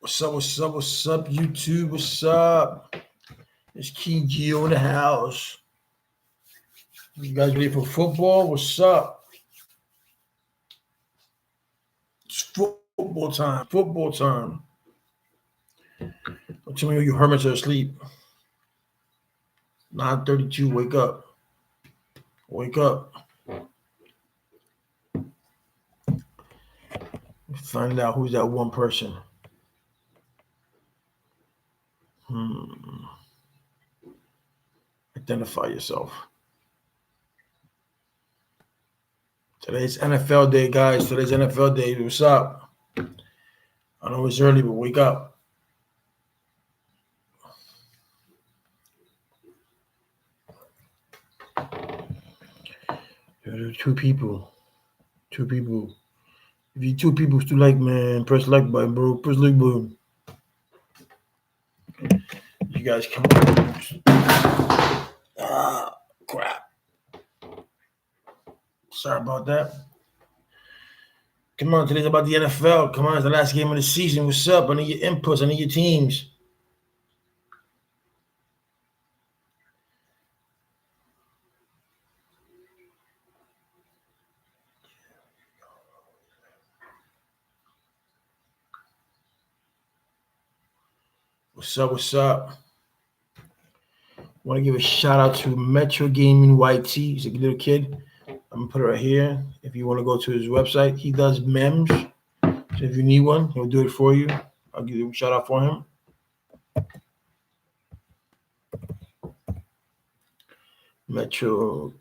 What's up? What's up? What's up, YouTube? What's up? It's King Geo in the house. You guys ready for football? What's up? It's football time. Football time. Don't tell me you hermits are asleep. 9:32. Wake up. Wake up. Find out who's that one person. Identify yourself. Today's NFL day, guys. Today's NFL day. What's up? I know it's early, but wake up. There are two people. Two people. If you two people still like, man, press like button, bro. Press like button. You guys come on. Crap. Sorry about that. Come on, today's about the NFL. Come on, it's the last game of the season. What's up? I need your inputs. I need your teams. What's up? What's up? Want to give a shout out to Metro Gaming YT. He's a little kid. I'm gonna put it right here. If you want to go to his website, he does memes. So if you need one, he'll do it for you. I'll give you a shout out for him. Metro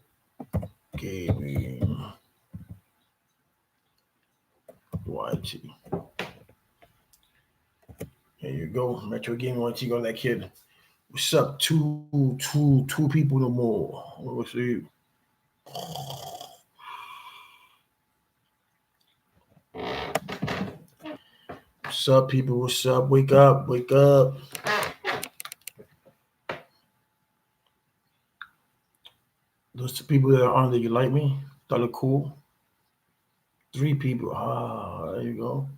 Gaming YT. There you go. Metro Gaming YT. Go that kid. What's up? Two people no more. What's you? What's up, people? What's up? Wake up. Wake up. Those two people that are on there, you like me? That look cool. 3 people. There you go.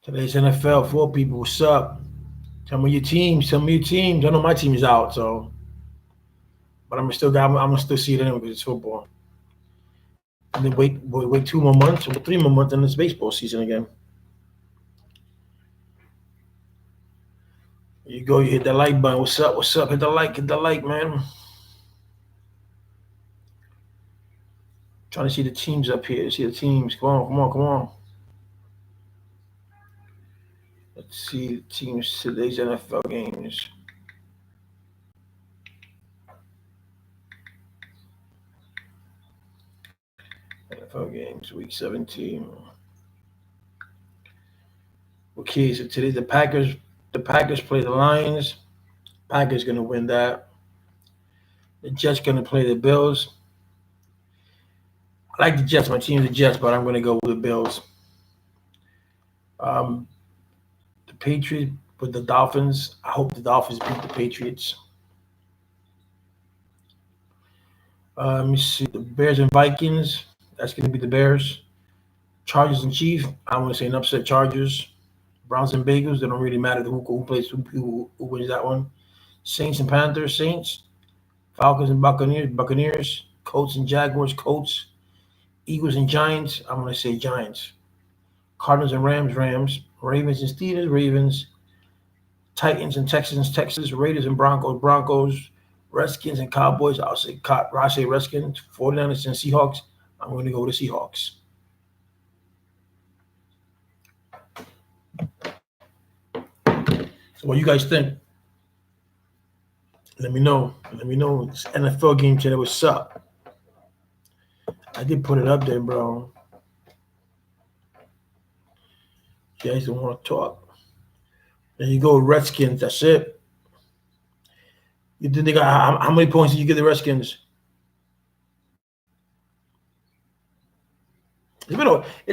Today's NFL, 4 people. What's up? Tell me your teams. Tell me your teams. I know my team is out, so but I'm gonna still see it anyway because it's football. And then wait 2 more months or 3 more months, and it's baseball season again. There you go. You hit that like button. What's up? What's up? Hit the like, man. Trying to see the teams up here. See the teams. Come on. Let's see the teams today's NFL games. NFL games, week 17. Okay, so today the Packers play the Lions. Packers gonna win that. The Jets gonna play the Bills. I like the Jets. My team's the Jets, but I'm gonna go with the Bills. The Patriots with the Dolphins. I hope the Dolphins beat the Patriots. Let me see. The Bears and Vikings. That's gonna be the Bears. Chargers and Chiefs. I'm gonna say an upset Chargers. Browns and Bengals. They don't really matter who plays who wins that one. Saints and Panthers. Saints. Falcons and Buccaneers. Colts and Jaguars. Colts. Eagles and Giants. I'm gonna say Giants. Cardinals and Rams. Ravens and Steelers. Ravens. Titans and Texans. Texas. Raiders and Broncos. Redskins and Cowboys. I'll say Redskins. 49ers and Seahawks. I'm going to go with the Seahawks. So what you guys think? Let me know. It's NFL game today. What's up? I did put it up there, bro. You guys don't want to talk. There you go, Redskins. That's it. You think they got how many points did you give the Redskins? It's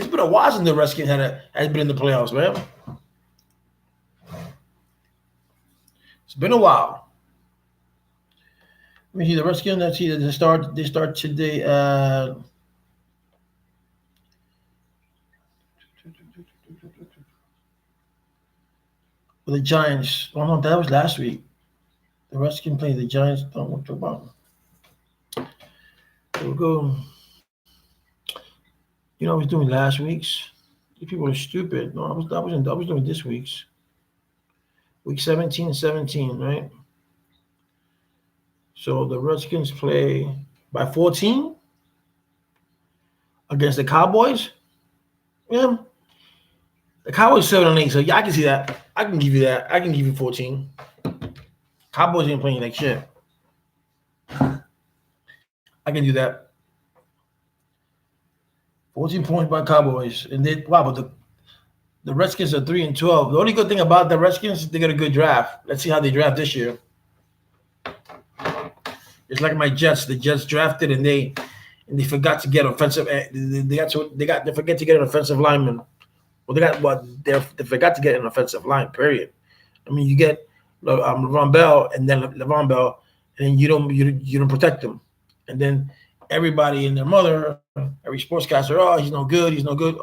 been a while since the Redskins has been in the playoffs, man. It's been a while. Let me see the Redskins. Let's see. They start today. the Giants. Oh no, that was last week. The Redskins played the Giants. Don't want to about. Here we go. You know, I was doing last week's. You people are stupid. No, I was doing this week's. Week 17 and 17, right? So the Redskins play by 14 against the Cowboys. Yeah. The Cowboys 7-8, so yeah, I can see that. I can give you that. I can give you 14. Cowboys ain't playing like shit. I can do that. 14 points by Cowboys. And they wow, but the Redskins are 3-12. The only good thing about the Redskins, they got a good draft. Let's see how they draft this year. It's like my Jets. The Jets drafted and they forgot to get offensive. They forget to get an offensive lineman. Well, they forgot to get an offensive line. Period. I mean, you get Le'Veon Bell and then Le'Veon Bell, and you don't protect them, and then everybody and their mother, every sportscaster, oh, he's no good. He's no good.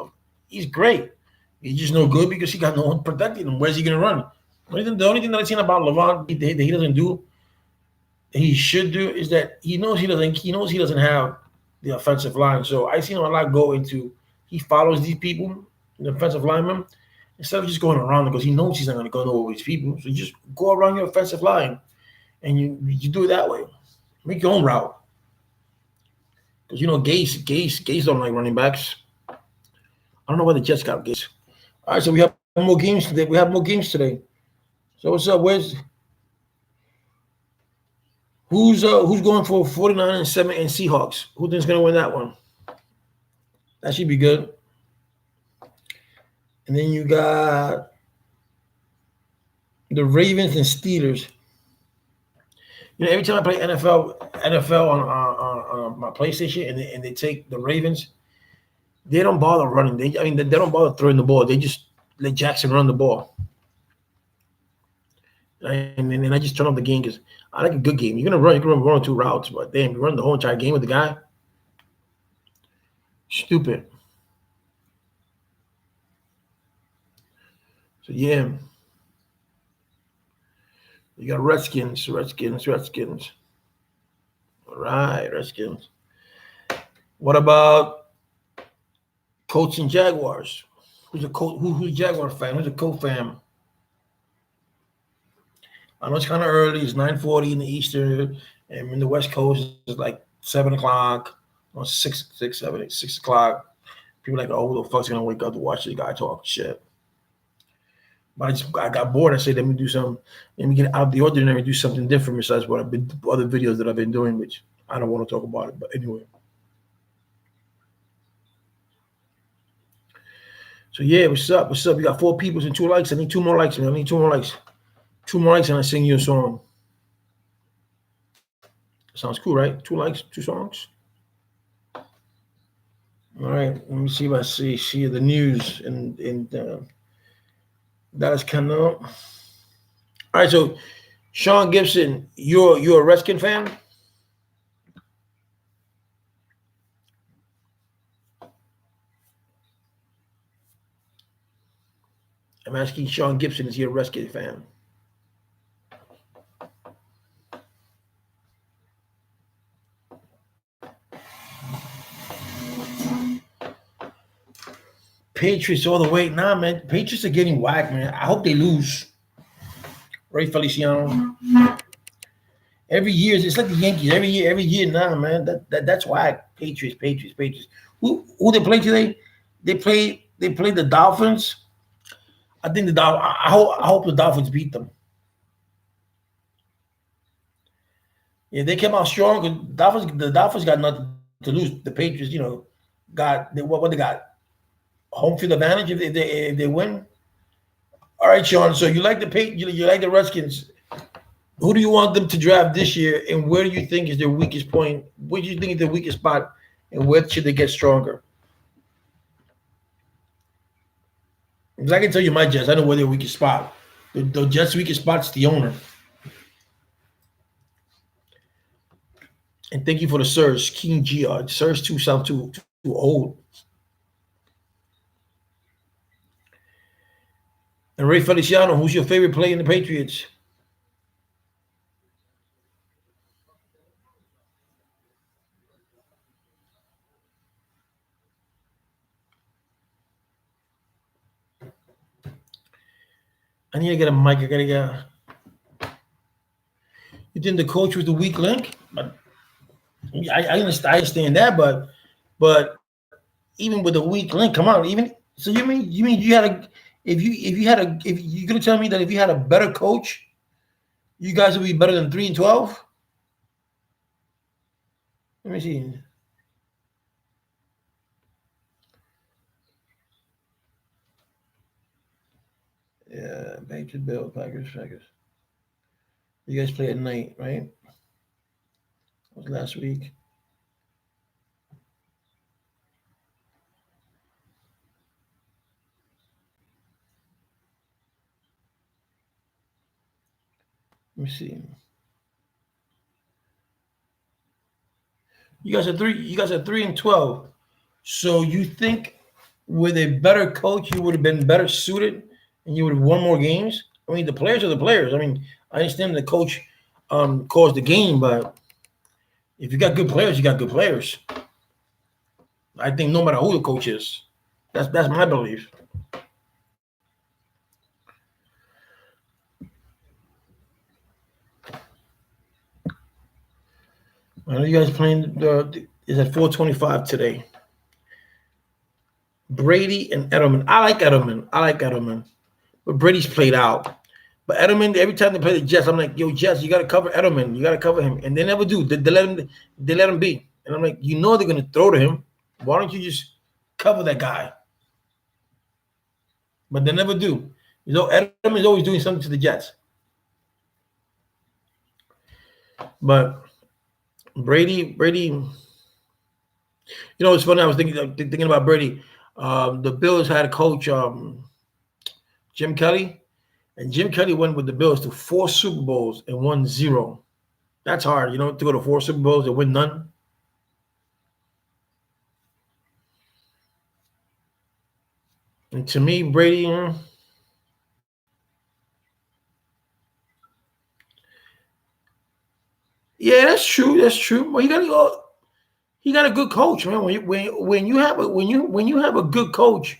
He's great. He's just no good because he got no one protecting him. Where's he going to run? The only thing that I've seen about Le'Veon that he doesn't do, he should do, is that he knows he doesn't have the offensive line. So I seen him a lot go into, he follows these people, the offensive linemen, instead of just going around because he knows he's not going to go over these people. So you just go around your offensive line and you do it that way. Make your own route. Because Gase don't like running backs. I don't know why the Jets got Gase. All right, so we have more games today. So what's up? Who's going for 49-7 and Seahawks? Who thinks going to win that one? That should be good. And then you got the Ravens and Steelers. You know, every time I play NFL on my PlayStation and they take the Ravens, they don't bother running. They don't bother throwing the ball. They just let Jackson run the ball. And then I just turn off the game because I like a good game. You're gonna run two routes, but damn, you run the whole entire game with the guy. Stupid. So yeah. You got Redskins. All right, Redskins. What about Colts and Jaguars? Who's a Jaguar fan? Who's a Colt fan? I know it's kind of early. It's 9:40 in the Eastern, and in the West Coast it's like 7 o'clock or 6 o'clock. People are like, oh, who the fuck's gonna wake up to watch this guy talk shit? But I got bored. I said, let me do something. Let me get out of the ordinary, do something different besides what I've been other videos that I've been doing, which I don't want to talk about it. But anyway. So yeah, what's up? We got 4 people and 2 likes. I need 2 more likes, man. 2 more likes, and I sing you a song. Sounds cool, right? 2 likes, 2 songs. All right. Let me see if I see the news in Dallas Canal. All right, so Sean Gibson, you're a Redskin fan? I'm asking Sean Gibson, is he a Redskin fan? Patriots all the way. Nah, man. Patriots are getting whacked, man. I hope they lose. Right, Feliciano? Every year, it's like the Yankees. Every year, nah, man. That's whack. Patriots. Who they play today? They play the Dolphins. I think the Dolphins. I hope the Dolphins beat them. Yeah, they came out strong. The Dolphins got nothing to lose. The Patriots, got what they got. Home field advantage if they win. All right, Sean. So you like you like the Redskins. Who do you want them to draft this year, and where do you think is their weakest point? What do you think is their weakest spot, and where should they get stronger? Because I can tell you my Jets. I know where their weakest spot. The Jets' weakest spot's the owner. And thank you for the Surge, King GR. Surge 2 sound too old. And Ray Feliciano, who's your favorite player in the Patriots? I need to get a mic. I gotta get. You think the coach was the weak link? But I understand that, but even with a weak link, come on. Even so, you mean you had a if you gonna tell me that if you had a better coach, you guys would be better than 3-12? Let me see. Yeah, Patriots, Bills, Packers. You guys play at night, right? That was last week. Let me see. You guys are 3-12. So you think with a better coach, you would have been better suited and you would have won more games? I mean, the players are the players. I mean, I understand the coach caused the game, but if you got good players, you got good players. I think no matter who the coach is, that's my belief. I know you guys playing is at 4:25 today. Brady and Edelman. I like Edelman, but Brady's played out. But Edelman, every time they play the Jets, I'm like, yo, Jets, you got to cover Edelman. You got to cover him. And they never do. They let him be. And I'm like, you know they're going to throw to him. Why don't you just cover that guy? But they never do. You know, Edelman is always doing something to the Jets. But Brady, you know, it's funny. I was thinking about Brady. The Bills had a coach, Jim Kelly, and Jim Kelly went with the Bills to 4 Super Bowls and won 0. That's hard, you know, to go to 4 Super Bowls and win none. And to me, Brady, yeah, that's true. That's true. Well, he got a good coach, man. When you have a good coach,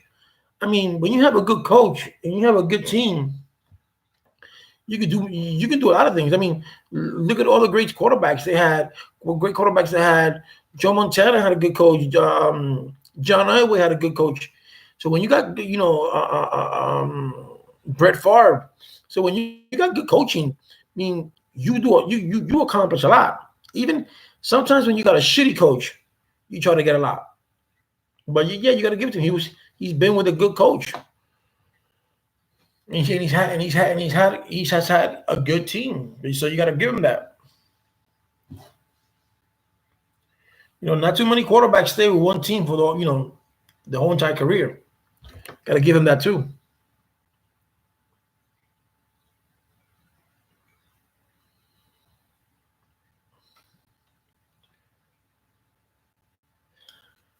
I mean, when you have a good coach and you have a good team, you can do a lot of things. I mean, look at all the great quarterbacks they had. Well, great quarterbacks they had. Joe Montana had a good coach. John Elway had a good coach. So when you got Brett Favre, so when you got good coaching, I mean, you accomplish a lot. Even sometimes when you got a shitty coach, you try to get a lot. But yeah, you got to give it to him. He's been with a good coach. And he has had a good team. So you got to give him that. You know, not too many quarterbacks stay with one team for the whole entire career. Got to give him that too.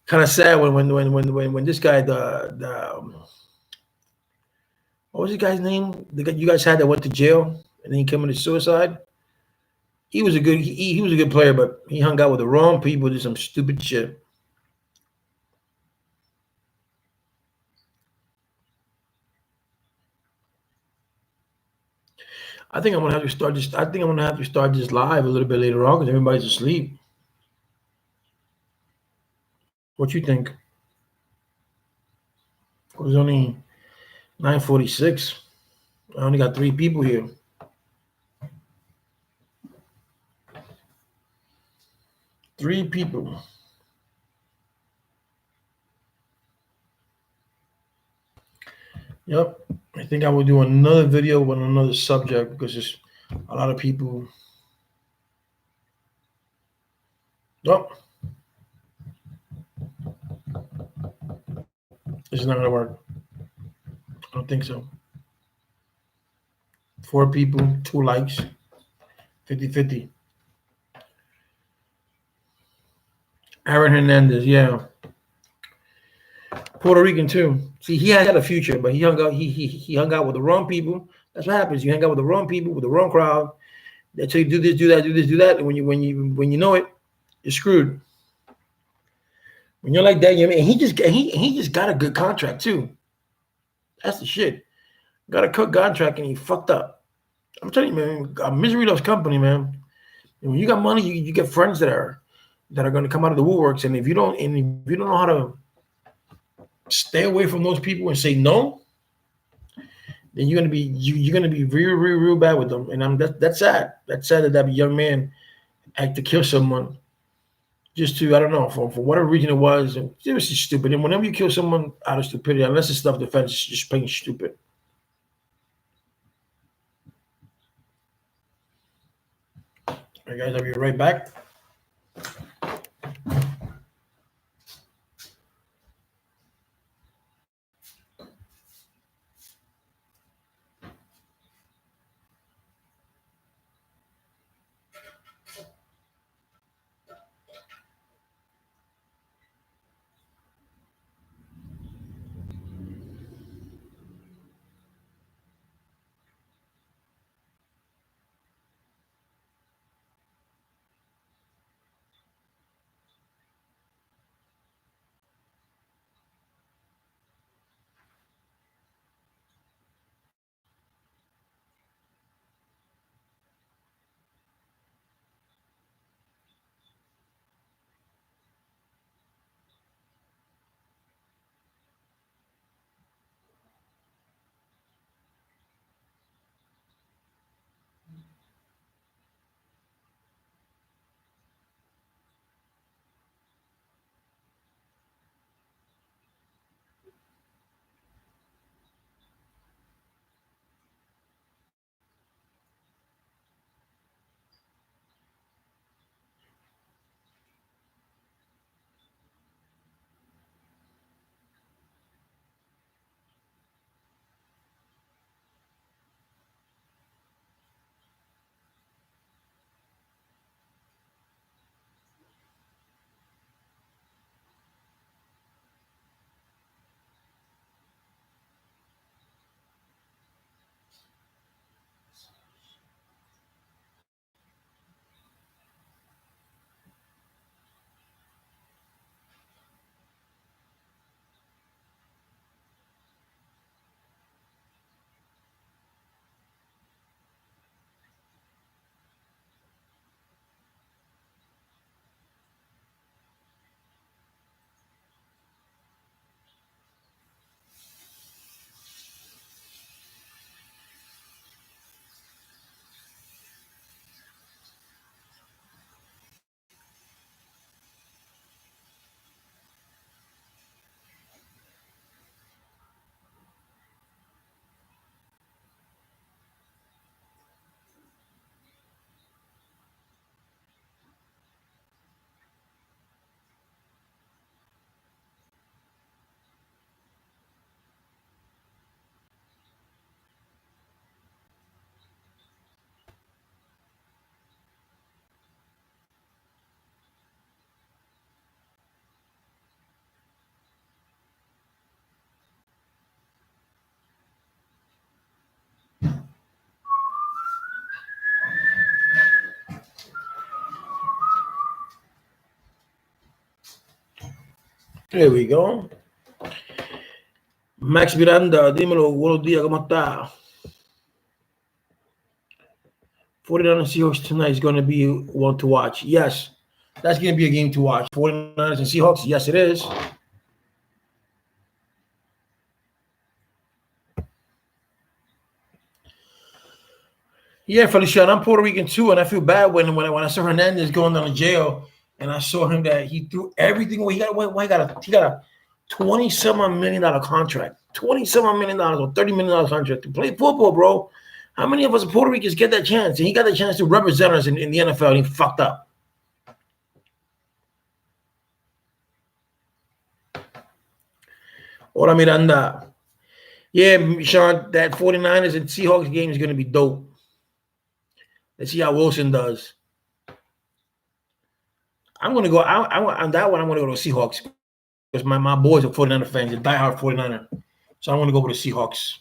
Kind of sad when this guy what was the guy's name? The guy you guys had that went to jail and then he committed suicide. He was a good player, but he hung out with the wrong people, did some stupid shit. I think I'm gonna have to start this. I think I'm gonna have to start this live a little bit later on because everybody's asleep. What you think? It was only 9:46. I only got 3 people here. 3 people. Yep. I think I will do another video on another subject because there's a lot of people. Nope. This is not gonna work. I don't think so. 4 people, 2 likes, 50-50. Aaron Hernandez, yeah. Puerto Rican too. See, he had a future, but he hung out. He hung out with the wrong people. That's what happens. You hang out with the wrong people, with the wrong crowd. They tell you do this, do that, do this, do that, and when you know it, you're screwed. When you're like that, you mean he just got a good contract too. That's the shit. Got a good contract and he fucked up. I'm telling you, man, misery loves company, man. And when you got money, you get friends that are going to come out of the woodworks, and if you don't know how to stay away from those people and say no, then you're gonna be real bad with them. And that's sad. That's sad that young man had to kill someone just to, I don't know, for whatever reason it was. And it was just stupid. And whenever you kill someone out of stupidity, unless it's self-defense, it's just plain stupid. All right, guys, I'll be right back. There we go. Max Miranda, dímelo, buenos días, ¿cómo está? 49ers Seahawks tonight is going to be one to watch. Yes, that's going to be a game to watch. 49ers and Seahawks, yes, it is. Yeah, Feliciano, I'm Puerto Rican too, and I feel bad when I saw Hernandez going down to jail, and I saw him that he threw everything away. He got a $27 million contract, $27 million or $30 million contract to play football, bro. How many of us Puerto Ricans get that chance? And he got the chance to represent us in the NFL, and he fucked up. Hola, Miranda. Yeah, Sean, that 49ers and Seahawks game is going to be dope. Let's see how Wilson does. I'm going to go on that one. I'm going to go to Seahawks. because my boys are 49er fans. They're diehard 49er. So I want to go with the Seahawks.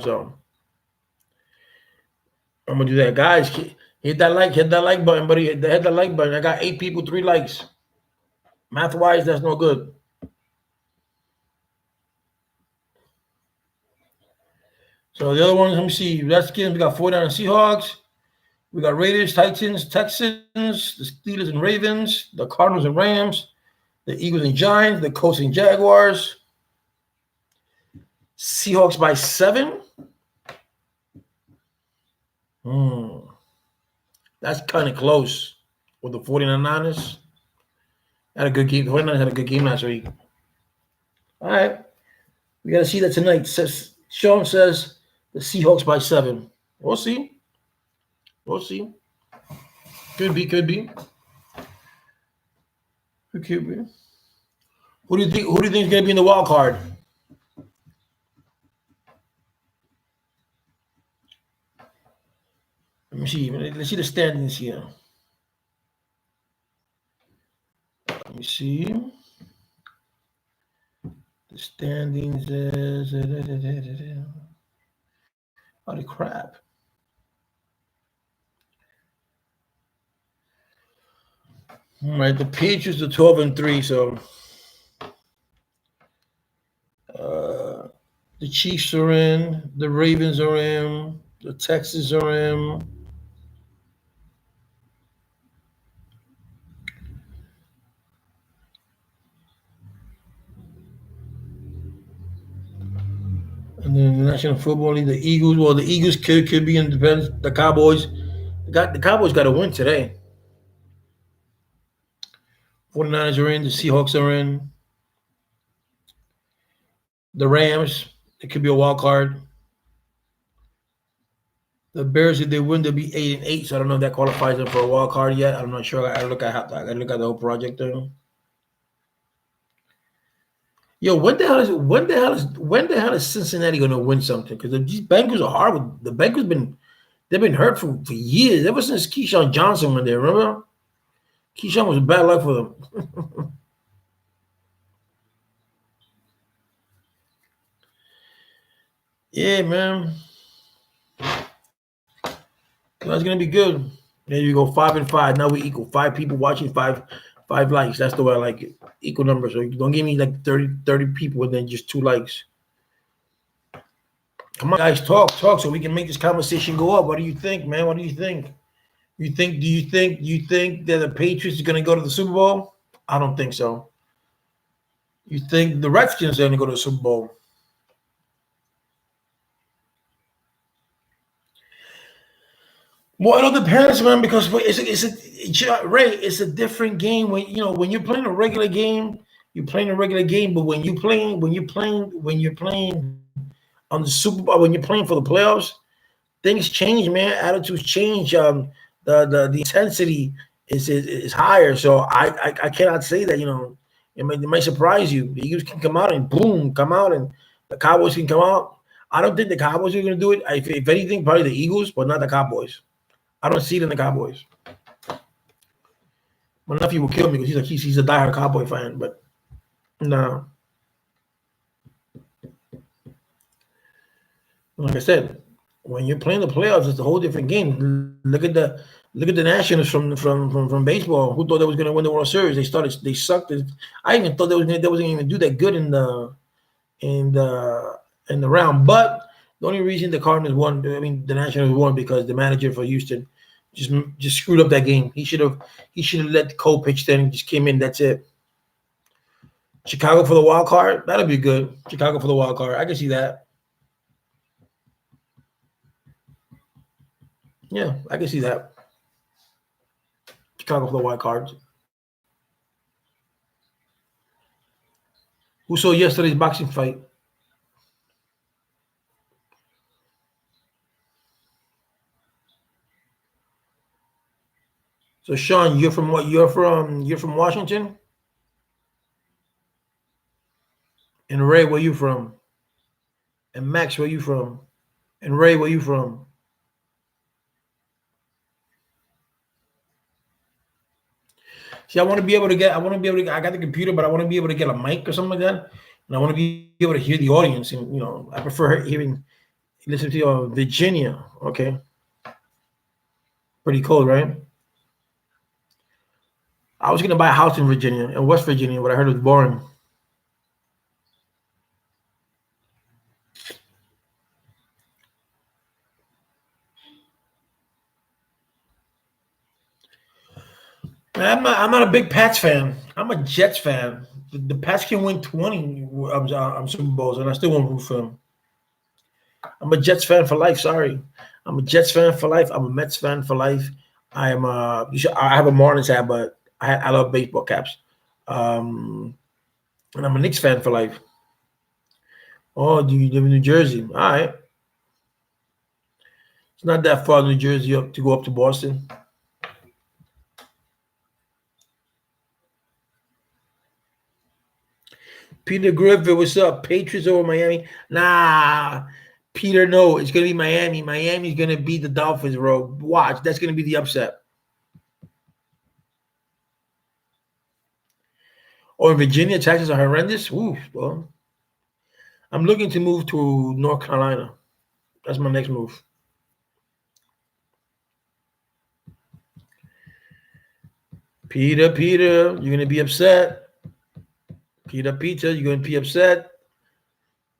So I'm gonna do that, guys. Hit that like button, buddy. Hit that like button. I got 8 people, 3 likes. Math wise, that's no good. So the other ones, let me see. Redskins, we got 49 Seahawks. We got Raiders, Titans, Texans, the Steelers and Ravens, the Cardinals and Rams, the Eagles and Giants, the Colts and Jaguars. Seahawks by 7. That's kind of close with the 49ers. Had a good game. The 49ers had a good game last week. All right. We got to see that tonight. Sean says the Seahawks by 7. We'll see. We'll see. Could be. It could be. Who do you think is going to be in the wild card? Let me see. Let's see the standings here. Let me see. The standings is... Holy crap. All right, the Patriots are 12-3, so the Chiefs are in, the Ravens are in, the Texans are in. And then the National Football League, the Eagles. Well, the Eagles could be in. Depends. The Cowboys. The Cowboys got to win today. 49ers are in. The Seahawks are in. The Rams. It could be a wild card. The Bears, if they win, they'll be 8-8. So I don't know if that qualifies them for a wild card yet. I'm not sure. I gotta look at the whole project there. Yo, when the hell is Cincinnati gonna win something? Because these Bengals are horrible. The Bengals they've been hurt for years, ever since Keyshawn Johnson went there. Remember? Keyshawn was bad luck for them. Yeah, man. That's gonna be good. There you go, 5-5. Now we equal 5 people watching, 5 likes. That's the way I like it. Equal numbers. So don't give me like 30 people and then just 2 likes. Come on, guys, talk so we can make this conversation go up. What do you think, man? What do you think? Do you think that the Patriots are gonna go to the Super Bowl? I don't think so. You think the Redskins are gonna go to the Super Bowl? Well, it all depends, man, because it's a different game. When you're playing a regular game, you're playing a regular game. But when you're playing on the Super Bowl, when you're playing for the playoffs, things change, man. Attitudes change. The intensity is higher. So I cannot say that. It might surprise you. The Eagles can come out and boom, and the Cowboys can come out. I don't think the Cowboys are going to do it. If anything, probably the Eagles, but not the Cowboys. I don't see it in the Cowboys. My nephew will kill me because he's a diehard Cowboy fan, but no. Like I said, when you're playing the playoffs, it's a whole different game. Look at the Nationals from baseball. Who thought they was going to win the World Series? They sucked. I even thought they wasn't even do that good in the round. But the only reason the Cardinals won, the Nationals won, because the manager for Houston just screwed up that game. He should have let Cole pitch then and just came in. That's it. Chicago for the wild card, that'll be good. Chicago for the wild card, I can see that. Yeah, I can see that. Chicago for the wild cards. Who saw yesterday's boxing fight? So Sean, you're from what? You're from Washington? And Ray, where you from? And Max, where you from? And Ray, where you from? See, I want to be able to get. I want to be able to. I got the computer, but I want to be able to get a mic or something like that, and I want to be able to hear the audience. And I prefer hearing, listen to Virginia. Okay, pretty cold, right? I was gonna buy a house in Virginia, in West Virginia, but I heard it was boring. I'm not a big Pats fan. I'm a Jets fan. The Pats can win 20 Super Bowls, and I still won't root for them. I'm a Jets fan for life. Sorry, I'm a Jets fan for life. I'm a Mets fan for life. I am. I have a Marlins hat, but I love baseball caps. Um, and I'm a Knicks fan for life. Oh, do you live in New Jersey? All right, it's not that far, New Jersey, up to go up to Boston. Peter Griffin, what's up? Patriots over Miami? Nah, Peter, no, it's gonna be Miami. Miami's gonna beat the Dolphins, bro. Watch, that's gonna be the upset. Or Virginia, taxes are horrendous. Ooh, well, I'm looking to move to North Carolina. That's my next move. Peter, you're gonna be upset. Peter, you're gonna be upset.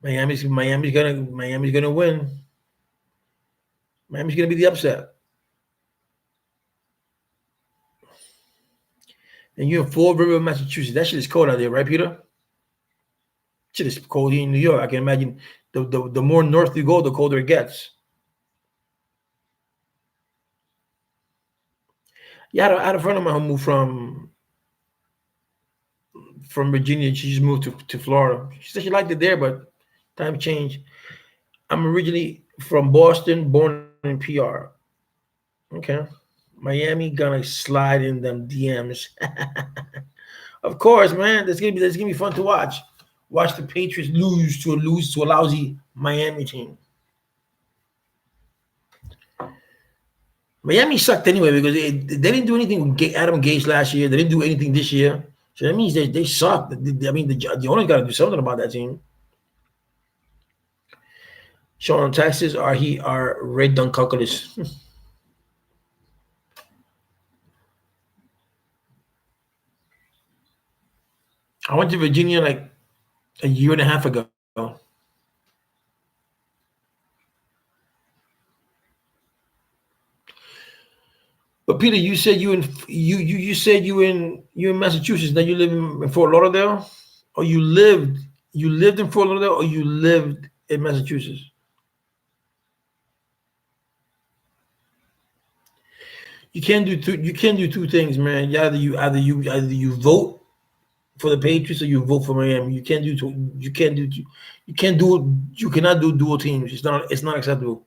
Miami's gonna win. Miami's gonna be the upset. And you're in Fall River, Massachusetts. That shit is cold out there, right, Peter? Shit is cold here in New York. I can imagine the more north you go, the colder it gets. Yeah, I had a friend of mine who moved from Virginia. She just moved to Florida. She said she liked it there, but time changed. I'm originally from Boston, born in PR. Okay. Miami gonna slide in them DMs. Of course, man. That's gonna be fun to watch. Watch the Patriots lose to a lousy Miami team. Miami sucked anyway because they didn't do anything with Adam Gase last year. They didn't do anything this year. So that means they suck. I mean, the owner's got to do something about that team. Sean, taxes are red calculus. I went to Virginia like a year and a half ago. But Peter, you said you said you in Massachusetts. Now you live in Fort Lauderdale, or you lived in Fort Lauderdale, or you lived in Massachusetts. You can't do two things, man. Either you vote for the Patriots or you vote for Miami. You can't do two. You can't do two. You can't do. You cannot do dual teams. It's not acceptable.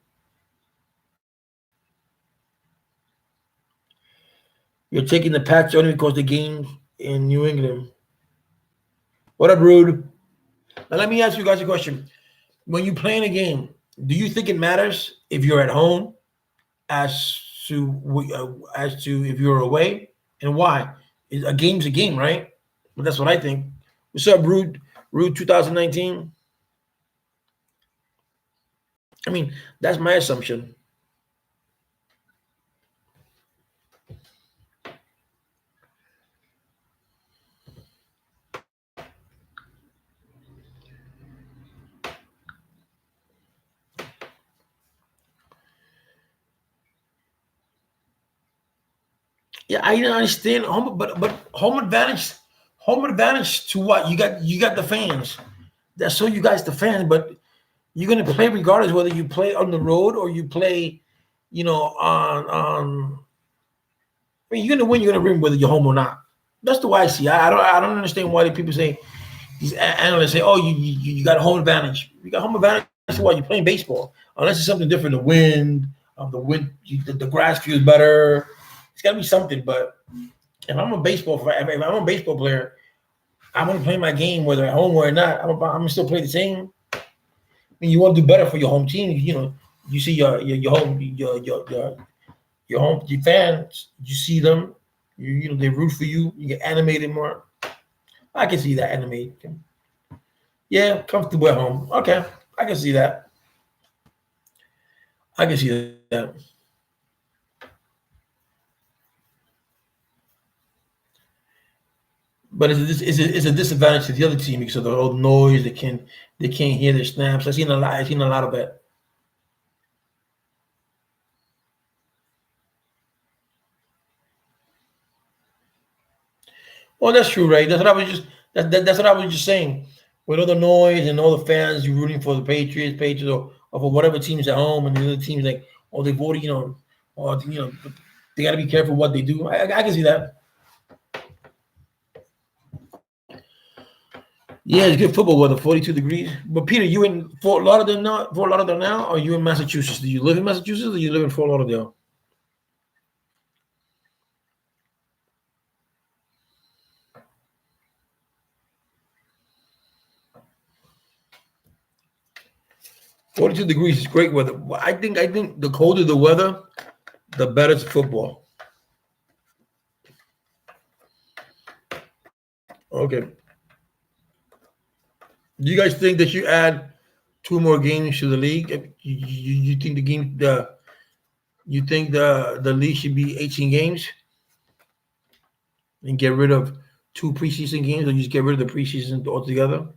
You're taking the Pats only because the game in New England. What up, Rude? Now let me ask you guys a question. When you play in a game, do you think it matters if you're at home as to if you're away, and why? A game's a game, right? But that's what I think. What's up, Rude? Rude 2019. I mean, that's my assumption. Yeah, I understand home, but home advantage to what? You got the fans. That's so you guys the fans, but you're gonna play regardless whether you play on the road or you play, on. I mean, you're gonna win. You're gonna win whether you're home or not. That's the way I see. I don't understand why people say these analysts say, "Oh, you got a home advantage." You got home advantage. That's why you're playing baseball. Unless it's something different, the grass feels better. It's got to be something. But if I'm a baseball player, I'm gonna play my game whether at home or not. I'm gonna still play the same. I mean, you want to do better for your home team. You see your home your home your fans. You see them. They root for you. You get animated more. I can see that animated. Yeah, comfortable at home. Okay, I can see that. I can see that. But it's a disadvantage to the other team because of the old noise. They can't hear their snaps. I've seen a lot of that. Well, that's true, right? That's what I was just saying. With all the noise and all the fans, you rooting for the Patriots, or for whatever teams at home, and the other teams like, oh, they voted, or they got to be careful what they do. I can see that. Yeah, it's good football weather, 42 degrees. But Peter, you in Fort Lauderdale now? Fort Lauderdale now, or you in Massachusetts? Do you live in Massachusetts, or you live in Fort Lauderdale? Forty-two degrees is great weather. I think the colder the weather, the better it's football. Okay. Do you guys think that you add two more games to the league? You think the league should be 18 games and get rid of two preseason games, or you just get rid of the preseason altogether?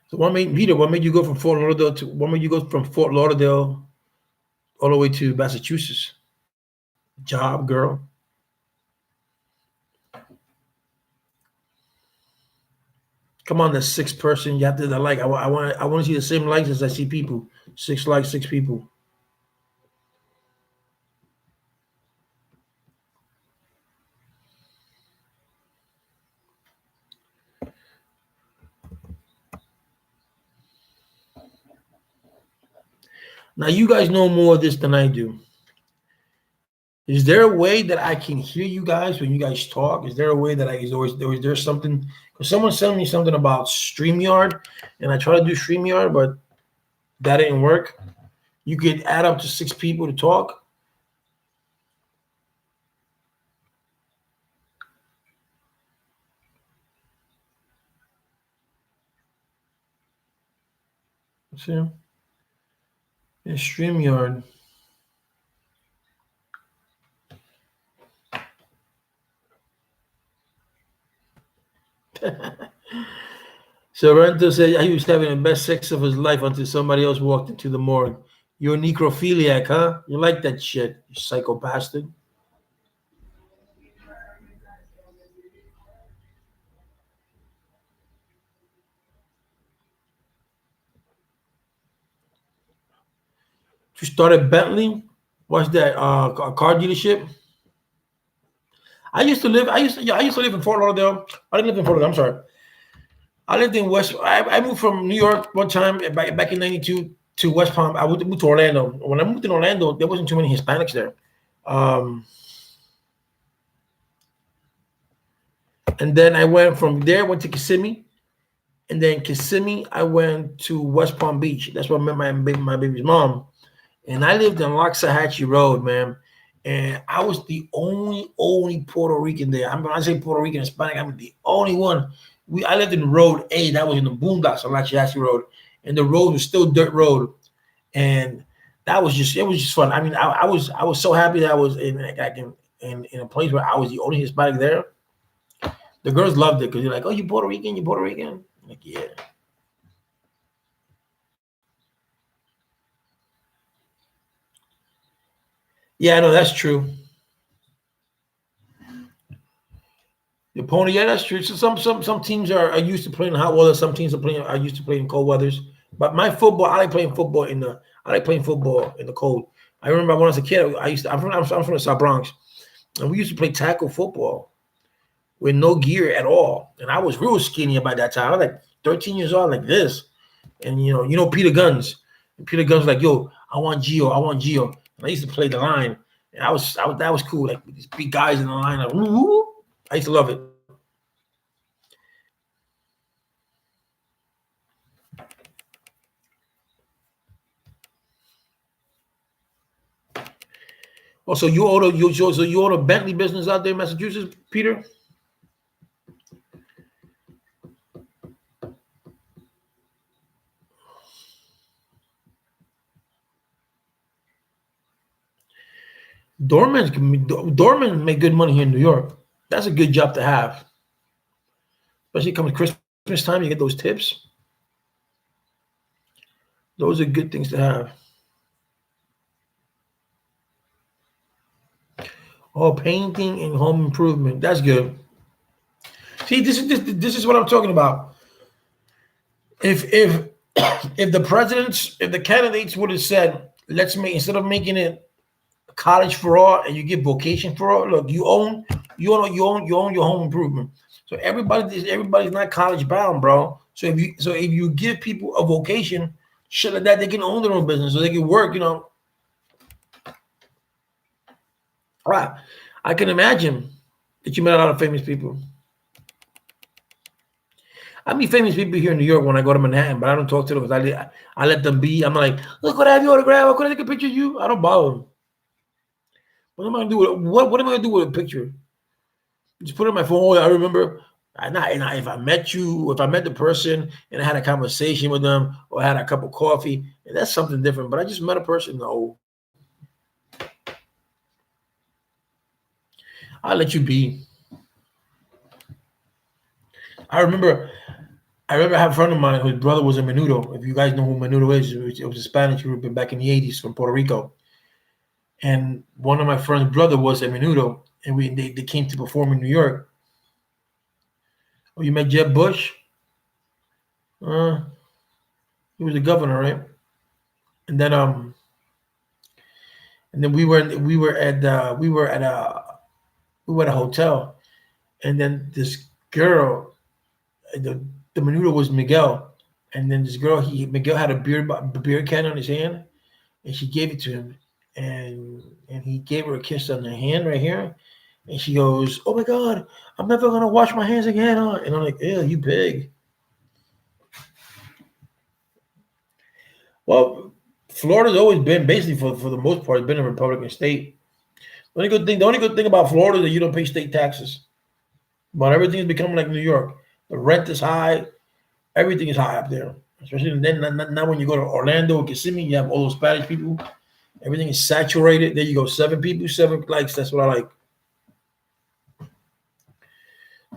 So what made Peter? What made you go from Fort Lauderdale to? What made you go from Fort Lauderdale all the way to Massachusetts? Job, girl. Come on, the sixth person. You have to like. I want to see the same likes as I see people. Six likes, six people. Now you guys know more of this than I do. Is there a way that I can hear you guys when you guys talk? Is there a way that is there something? Because someone sent me something about StreamYard, and I tried to do StreamYard, but that didn't work. You could add up to six people to talk. See, in StreamYard. Sorrento said he was having the best sex of his life until somebody else walked into the morgue. You're a necrophiliac, huh? You like that shit, you psycho bastard. You started Bentley? What's that? A car dealership? I used to live in Fort Lauderdale. I didn't live in Fort Lauderdale. I'm sorry. I lived in West. I moved from New York one time back in '92 to West Palm. I moved to Orlando. When I moved in Orlando, there wasn't too many Hispanics there. Um, and then I went from there, went to Kissimmee, and then Kissimmee, I went to West Palm Beach. That's where I met my baby's mom. And I lived in Loxahatchee Road, man. And I was the only Puerto Rican there. When I say Puerto Rican Hispanic, I'm the only one. I lived in Road A, that was in the boondocks on Loxahatchee Road, and the road was still dirt road, and it was just fun. I mean, I was so happy that I was in a place where I was the only Hispanic there. The girls loved it because you're like, oh, you Puerto Rican, you Puerto Rican. I'm like, yeah, yeah, I know that's true. The pony, yeah, that's true. So some teams are used to playing in hot weather. Some teams are used to playing in cold weathers. But my football, I like playing football in the cold. I remember when I was a kid, I'm from the South Bronx, and we used to play tackle football with no gear at all. And I was real skinny by that time. I was like 13 years old, like this. And Peter Guns. And Peter Guns was like, yo, I want Geo. And I used to play the line. And that was cool. Like these big guys in the line, like, woo, woo. I used to love it. Oh, so you own a Bentley business out there in Massachusetts, Peter? Doormen make good money here in New York. That's a good job to have, especially coming Christmas time. You get those tips. Those are good things to have. Oh, painting and home improvement. That's good. See, this is what I'm talking about. If if the candidates would have said, let's make, instead of making it college for all and you get vocation for all, look, you own your home improvement. So everybody's not college bound, bro. So if you give people a vocation, shit like that, they can own their own business, so they can work. Right? I can imagine that you met a lot of famous people. I meet famous people here in New York when I go to Manhattan, but I don't talk to them because I let them be. I'm not like, look, what I have your autograph? Could I take a picture of you? I don't bother them. What am I gonna do with what am I gonna do with a picture? Just put it on my phone. Oh, I remember. If I met you, if I met the person and I had a conversation with them or I had a cup of coffee, that's something different. But I just met a person. No, I'll let you be. I remember I have a friend of mine whose brother was a Menudo. If you guys know who Menudo is, it was a Spanish group back in the 80s from Puerto Rico. And one of my friend's brother was a Menudo, and they came to perform in New York. Oh, you met Jeb Bush? He was the governor, right? And then we were at a hotel, and then this girl, the Menudo was Miguel, and then this girl, Miguel had a beer can on his hand, and she gave it to him, and he gave her a kiss on the hand right here, and she goes, "Oh my God, I'm never gonna wash my hands again." And I'm like, "Ew, you big." Well, Florida's always been basically for the most part, it's been a Republican state. The only good thing about Florida is that you don't pay state taxes. But everything is becoming like New York. The rent is high. Everything is high up there. Especially then now when you go to Orlando or Kissimmee, you have all those Spanish people. Everything is saturated. There you go, 7 people, 7 likes. That's what I like.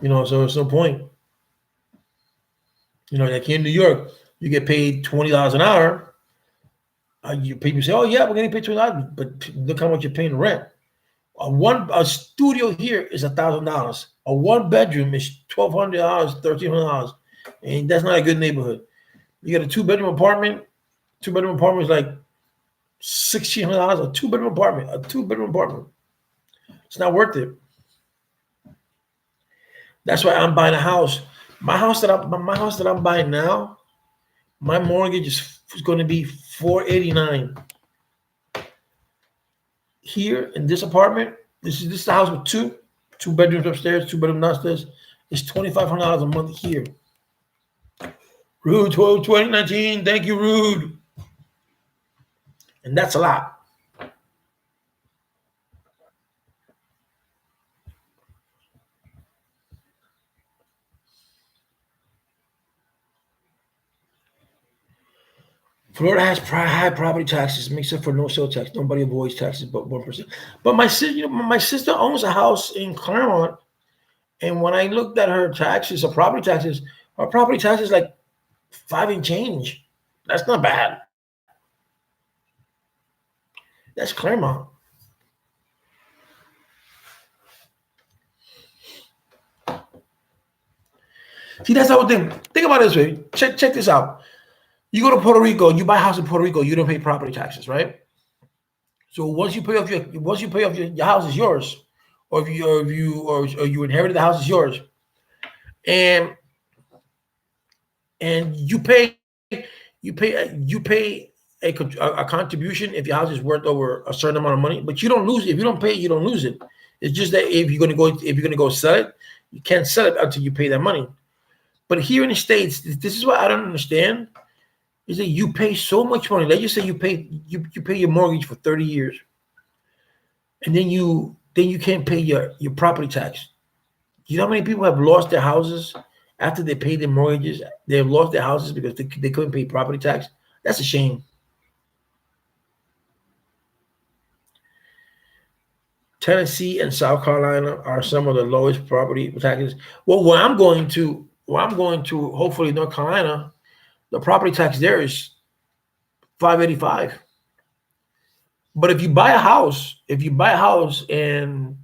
So there's no point. Like here in New York, you get paid $20 an hour. People say, "Oh yeah, we're getting paid $20," but look how much you're paying rent. A studio here is $1,000. A 1-bedroom is $1,200, $1,300, and that's not a good neighborhood. You got a 2-bedroom apartment. 2-bedroom apartment is like $1,600. A 2-bedroom apartment. It's not worth it. That's why I'm buying a house. My house that I'm buying now, my mortgage is going to be $489. Here in this apartment, this is the house with two bedrooms upstairs, 2 bedrooms downstairs. It's $2,500 a month here. Rude 2019. Thank you, Rude. And that's a lot. Florida has high property taxes, makes up for no sale tax. Nobody avoids taxes but 1%. But my sister owns a house in Claremont, and when I looked at her taxes, her property taxes like 5 and change. That's not bad. That's Claremont. See, that's the whole thing. Think about it this way. Check this out. You go to Puerto Rico, you buy a house in Puerto Rico, you don't pay property taxes, right? So once you pay off your house is yours, or if you inherited the house is yours, and you pay a contribution if your house is worth over a certain amount of money, but you don't lose it. If you don't pay it, you don't lose it. It's just that if you're gonna go sell it, you can't sell it until you pay that money. But here in the States, this is what I don't understand. Is that you pay so much money. Let's just say you pay your mortgage for 30 years. and then you can't pay your property tax. You know how many people have lost their houses after they paid their mortgages? They have lost their houses because they couldn't pay property tax. That's a shame. Tennessee and South Carolina are some of the lowest property taxes. Well, where I'm going to, hopefully North Carolina, the property tax there is 585. But if you buy a house and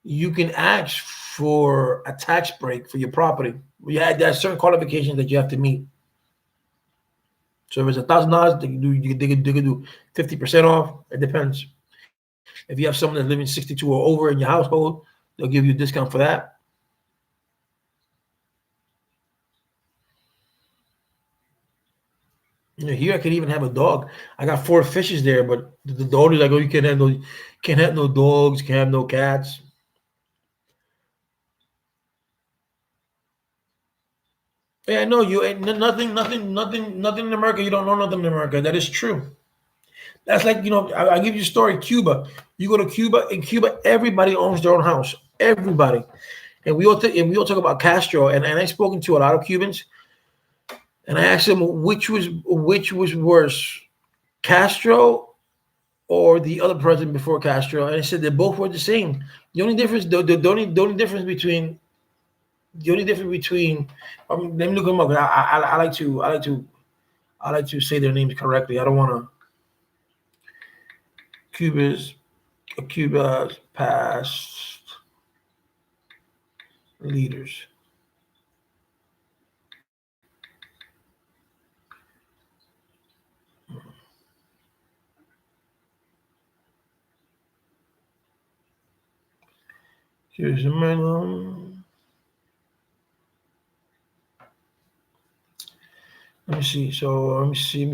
you can ask for a tax break for your property, there are certain qualifications that you have to meet. So if it's $1,000, they can do 50% off. It depends. If you have someone that's living 62 or over in your household, they'll give you a discount for that. Here I could even have a dog. I got 4 fishes there, but the owner's like, oh, you can't have no dogs, can't have no cats. Yeah, no, you ain't nothing in America. You don't know nothing in America. That is true. That's like, I'll give you a story. Cuba. You go to Cuba. In Cuba, everybody owns their own house. Everybody. And we all talk about Castro. And I've spoken to a lot of Cubans, and I asked them which was worse, Castro or the other president before Castro, and I said they both were the same. The only difference, let me look them up. I like to say their names correctly. I don't want to. Cuba's past leaders. Here's let me see. So let me see.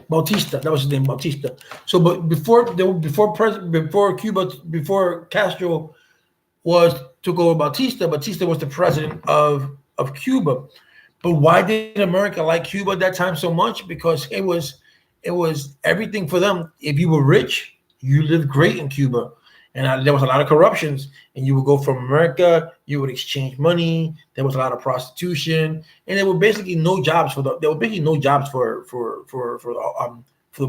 Bautista, that was his name, Bautista. So, but before Castro took over Bautista, Bautista was the president of Cuba. But why did America like Cuba at that time so much? Because it was everything for them. If you were rich, you lived great in Cuba, and there was a lot of corruptions. And you would go from America, you would exchange money. There was a lot of prostitution, and there were basically no jobs for the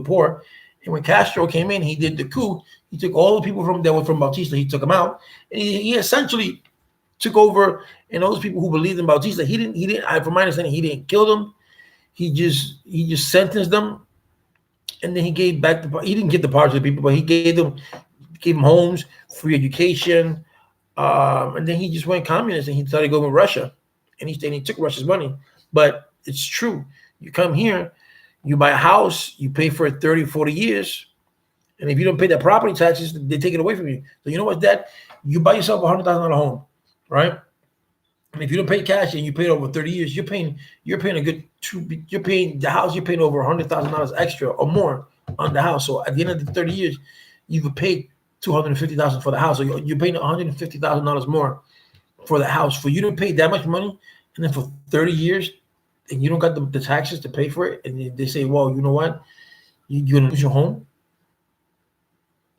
poor. And when Castro came in, he did the coup. He took all the people that were from Bautista. He took them out, and he essentially took over. And those people who believed in Bautista, he didn't. From my understanding, he didn't kill them. He just sentenced them, and then he gave back he didn't give the power to the people, but he gave them homes, free education, and then he just went communist and he started going with Russia, and he took Russia's money. But it's true. You come here, you buy a house, you pay for it 30, 40 years, and if you don't pay the property taxes, they take it away from you. So you know what's that? You buy yourself $100,000 home, right? And if you don't pay cash and you pay it over 30 years, you're paying a good you're paying the house, you're paying over $100,000 extra or more on the house. So at the end of the 30 years, you've paid $250,000 for the house. So you're paying $150,000 more for the house. For you to pay that much money, and then for 30 years, and you don't got the taxes to pay for it, and they say, well, you know what? You're gonna lose your home.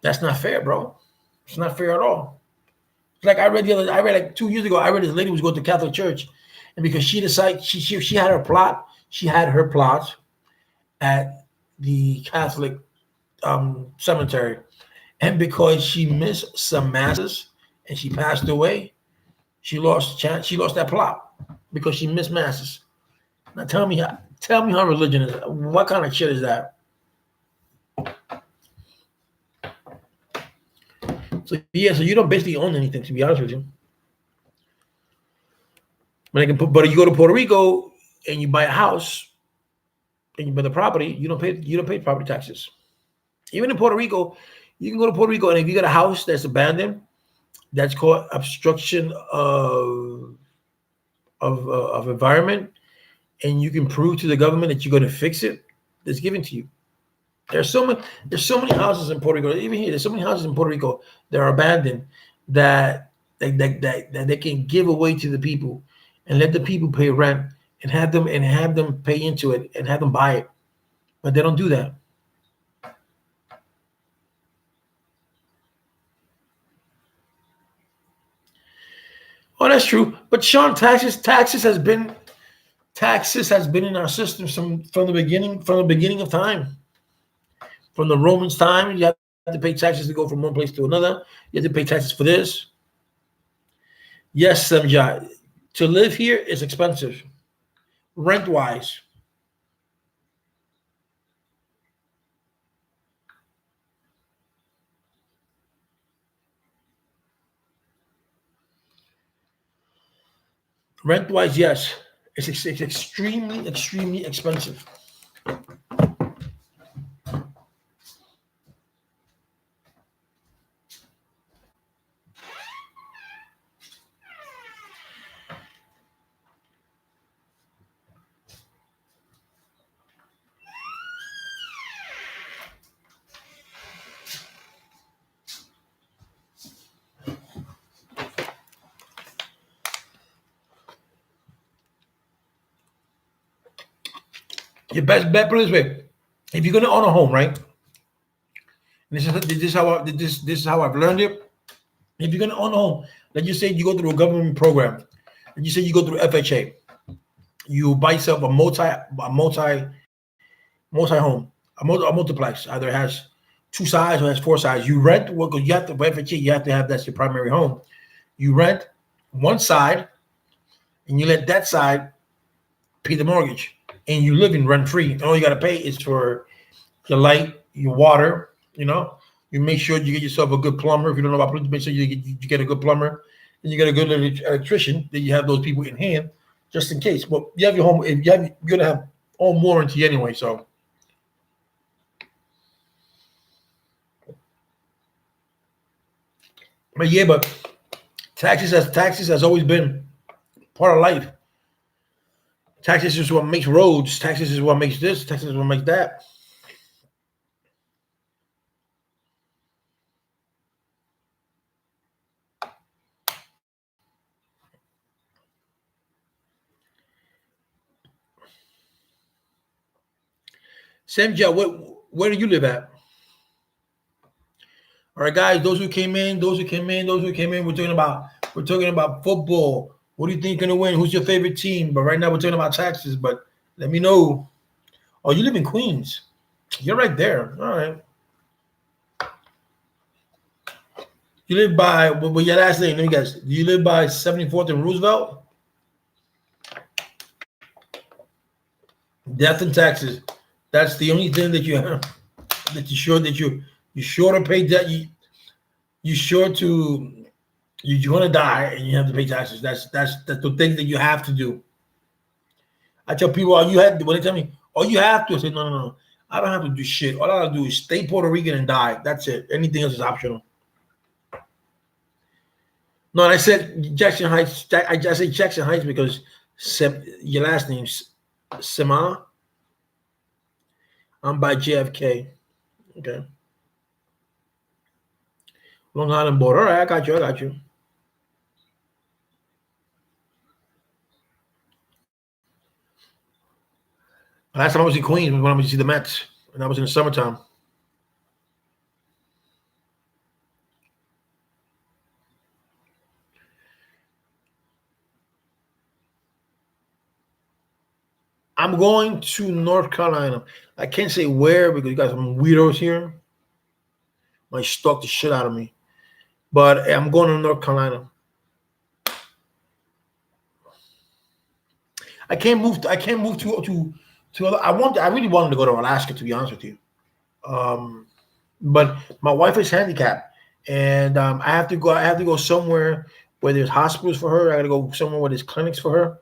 That's not fair, bro. It's not fair at all. Like I read like 2 years ago, I read this lady was going to Catholic church, and because she decided she had her plot, at the Catholic cemetery, and because she missed some masses and she passed away, she lost that plot because she missed masses. Now tell me how religion is. What kind of shit is that? So you don't basically own anything, to be honest with you. But you go to Puerto Rico and you buy a house and you buy the property, you don't pay property taxes. Even in Puerto Rico, you can go to Puerto Rico, and if you got a house that's abandoned, that's called obstruction of environment, and you can prove to the government that you're going to fix it, that's given to you. There's so many houses in Puerto Rico. Even here, there's so many houses in Puerto Rico that are abandoned that they can give away to the people and let the people pay rent and have them pay into it and have them buy it. But they don't do that. Oh, that's true. But Sean, taxes has been in our system from the beginning of time. From the Romans' time, you have to pay taxes to go from one place to another. You have to pay taxes for this. Yes, Samjai. To live here is expensive, rent wise. Rent wise, yes, it's extremely, extremely expensive. Your best bet, put it this way: if you're gonna own a home, right? This is how I've learned it. If you're gonna own a home, let's just say you go through a government program, and you say you go through FHA, you buy yourself a multi home, a multiplex. Either it has two sides or has four sides. You rent, well, 'cause you have to for FHA, you have to have that's your primary home. You rent one side, and you let that side pay the mortgage, and you live in rent free. All you got to pay is for your light, your water. You make sure you get yourself a good plumber. If you don't know about plumbing, make sure you get a good plumber, and you get a good electrician. Then you have those people in hand just in case. But you have your home. If you're gonna have home warranty anyway. So, but yeah, but taxes has always been part of life. Taxes is what makes roads. Taxes is what makes this. Taxes is what makes that. Sam, where do you live at? All right, guys, those who came in, we're talking about football. What do you think gonna win? Who's your favorite team? But right now we're talking about taxes. But let me know. Oh, you live in Queens. You're right there. All right. You live by what your last name? Let me guess. Do you live by 74th and Roosevelt? Death and taxes. That's the only thing that you have that you're sure to pay debt. You sure to you're gonna die and you have to pay taxes. That's the thing that you have to do. I tell people, all you have when they tell me, all you have to, I say, no, no, no. I don't have to do shit. All I gotta do is stay Puerto Rican and die. That's it. Anything else is optional. No, and I said Jackson Heights. I say Jackson Heights because your last name's Sema. I'm by JFK. Okay. Long Island border. All right, I got you. I got you. Last time I was in Queens was when I went to see the Mets, and that was in the summertime. I'm going to North Carolina. I can't say where because you got some weirdos here. Might stalk the shit out of me. But I'm going to North Carolina. I can't move to other. I really wanted to go to Alaska, to be honest with you. Um, but my wife is handicapped, and I have to go somewhere where there's hospitals for her. I got to go somewhere where there's clinics for her.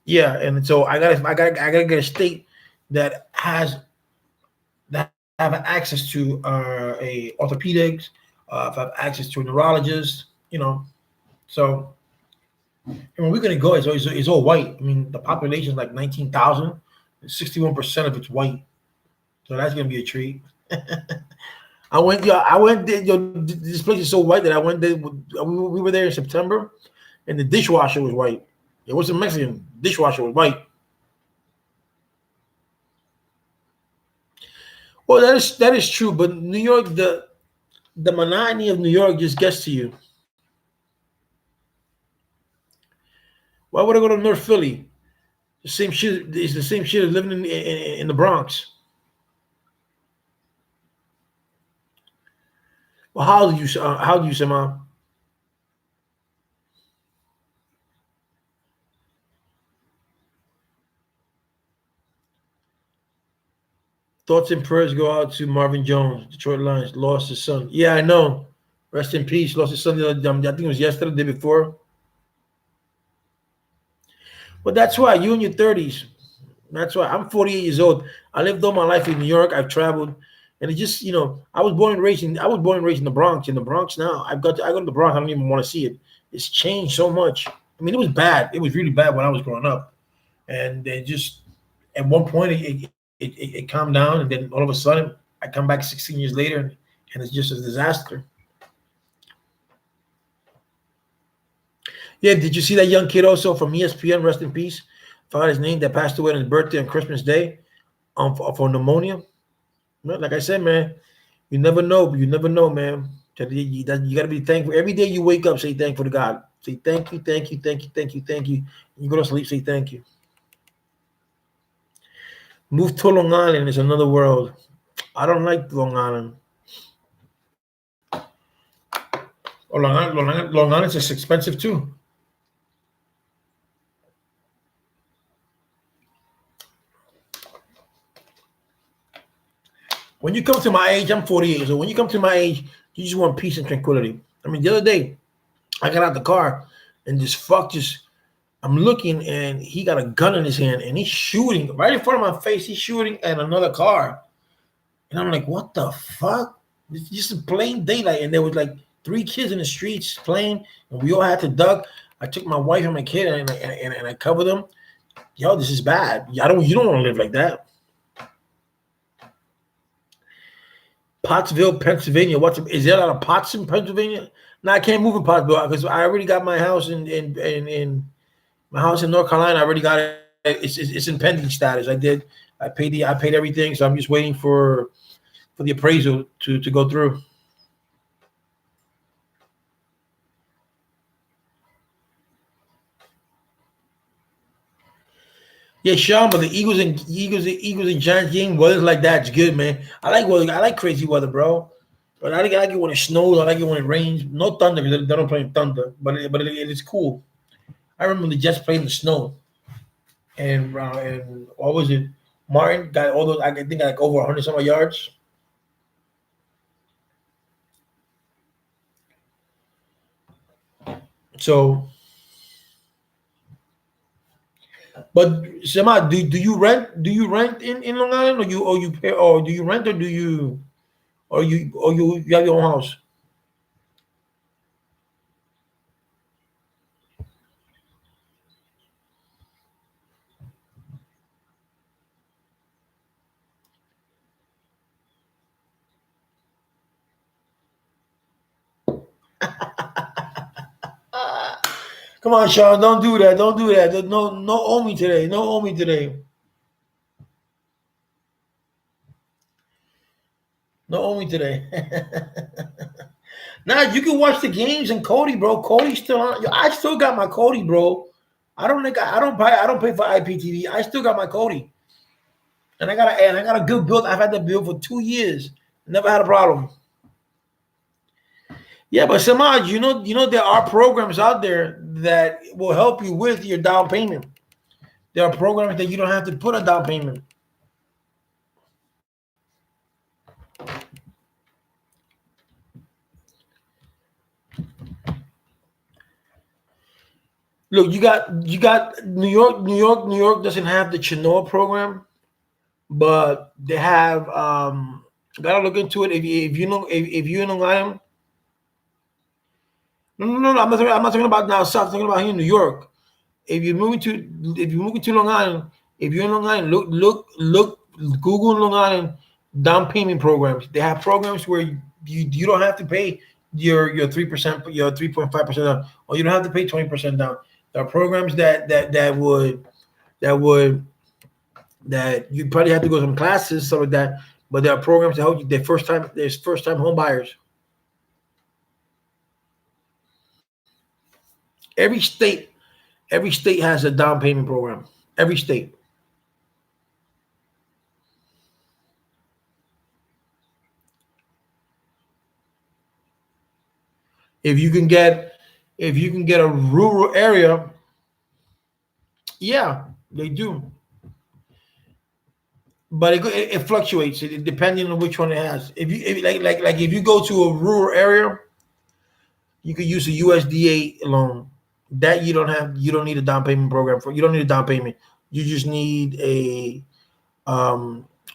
Yeah, and so I gotta get a state that has that have access to a orthopedics, have access to a neurologist. So and when we're gonna go, it's all white. I mean, the population is like 19,000. 61% of it's white, so that's gonna be a treat. I went there. This place is so white that I went there. We were there in September, and the dishwasher was white. It wasn't Mexican. Dishwasher was white. Well, that is true, but New York, the monotony of New York just gets to you. Why would I go to North Philly? The same shit. It's the same shit as living in the Bronx. Well, how old are you? How old are you, Sama? Thoughts and prayers go out to Marvin Jones, Detroit Lions, lost his son. Yeah, I know. Rest in peace. Lost his son. I think it was yesterday, the day before. But that's why you in your 30s. That's why I'm 48 years old. I lived all my life in New York. I've traveled, and it just I was born and raised in the Bronx. In the Bronx now, I go to the Bronx. I don't even want to see it. It's changed so much. I mean, it was bad. It was really bad when I was growing up, and they just at one point it calmed down, and then all of a sudden I come back 16 years later, and it's just a disaster. Yeah, did you see that young kid also from ESPN? Rest in peace. Forgot his name. That passed away on his birthday on Christmas Day, for pneumonia. No, like I said, man, you never know. You never know, man. You got to be thankful. Every day you wake up, say thankful to God. Say thank you, thank you, thank you, thank you, thank you. You go to sleep, say thank you. Move to Long Island is another world. I don't like Long Island. Oh, Long Island is just expensive too. When you come to my age, I'm 48. So when you come to my age, you just want peace and tranquility. I mean, the other day, I got out the car and this fuck just, I'm looking and he got a gun in his hand and he's shooting right in front of my face. He's shooting at another car. And I'm like, what the fuck? It's just plain daylight. And there was like three kids in the streets playing and we all had to duck. I took my wife and my kid and I covered them. Yo, this is bad. You don't want to live like that. Pottsville, Pennsylvania. Is there a lot of pots in Pennsylvania? No, I can't move in Pottsville because I already got my house in my house in North Carolina. I already got it. It's in pending status. I paid everything, so I'm just waiting for the appraisal to go through. Yeah, Sean, but the Eagles and Giants game weather's like that. It's good, man. I like weather. I like crazy weather, bro. But I like it when it snows. I like it when it rains. No thunder because they don't play in thunder. But it is cool. I remember the Jets played in the snow, and what was it? Martin got all those. I think like over 100 some odd yards. So, but Sema, do you rent? Do you rent in Long Island, or you pay, or do you rent, or do you you have your own house? Come on, Sean, don't do that. Don't do that. No, owe me today. No, owe me today. No, owe me today. Nah, you can watch the games and Cody, bro. Cody's still on. Yo, I still got my Cody, bro. I don't pay for IPTV. I still got my Cody, and I got a good build. I've had the build for 2 years. Never had a problem. Yeah, but Samaj, there are programs out there that will help you with your down payment. There are programs that you don't have to put a down payment. Look, you got New York doesn't have the Chinoa program, but they have. Gotta look into it. If you're in Long Island, no. I'm not talking about now South. I'm talking about here in New York. If you're moving to Long Island, if you're in Long Island, look Google Long Island down payment programs. They have programs where you don't have to pay your 3%, your 3.5% down, or you don't have to pay 20% down. There are programs that would that you probably have to go to some classes, some of that, but there are programs to help you. There's first time home buyers. Every state Every state has a down payment program. Every state. If you can get a rural area, yeah, they do. But it fluctuates depending on which one it has. If if you go to a rural area, you could use a USDA loan. That you don't need a down payment program for. You don't need a down payment. You just need a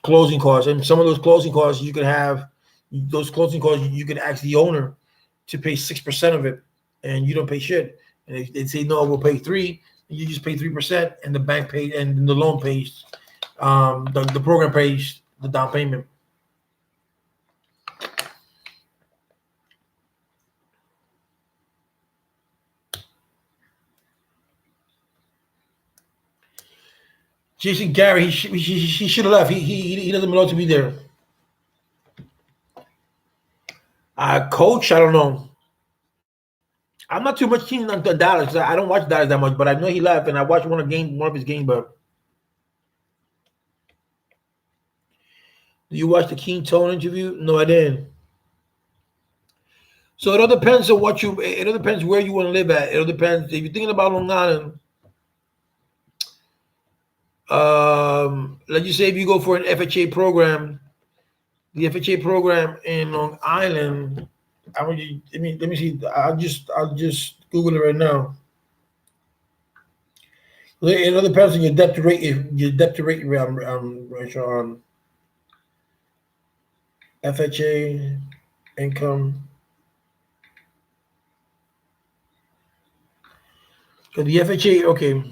closing costs, and some of those closing costs you can have. Those closing costs you can ask the owner to pay 6% of it, and you don't pay shit. And if they say no, we'll pay 3, you just pay 3%, and the bank pays, and the loan pays. The program pays the down payment. Jason Gary, he should have left. He doesn't belong to be there. Coach, I don't know. I'm not too much keen on Dallas. I don't watch Dallas that much, but I know he left, and I watched one of his games. But do you watch the King Tone interview? No, I didn't. So it all depends on what you. It all depends where you want to live at. It all depends if you're thinking about Long Island. Let's just say if you go for an FHA program, the FHA program in Long Island. Let me see. I'll just Google it right now. It all depends on your debt to rate. Your debt to rate. I'm right sure on FHA income. So the FHA, okay.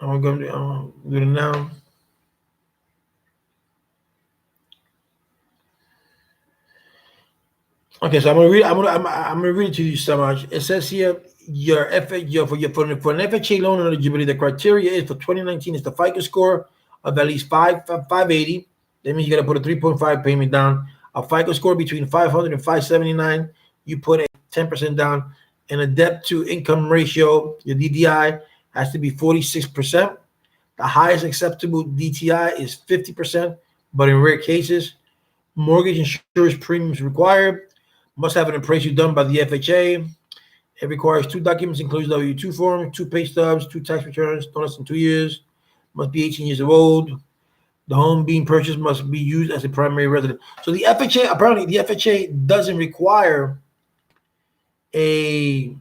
I'm going to do it now. Okay, so I'm gonna read it to you so much. It says here for an FHA loan eligibility, the criteria is for 2019 is the FICO score of at least 580. That means you got to put a 3.5 payment down. A FICO score between 500 and 579, you put a 10% down, and a debt to income ratio, your DDI, has to be 46%. The highest acceptable DTI is 50%, but in rare cases, mortgage insurance premiums required. Must have an appraisal done by the FHA. It requires 2 documents, including W-2 form, 2 pay stubs, 2 tax returns, no less than 2 years. Must be 18 years old. The home being purchased must be used as a primary residence. So the FHA, apparently the FHA doesn't require a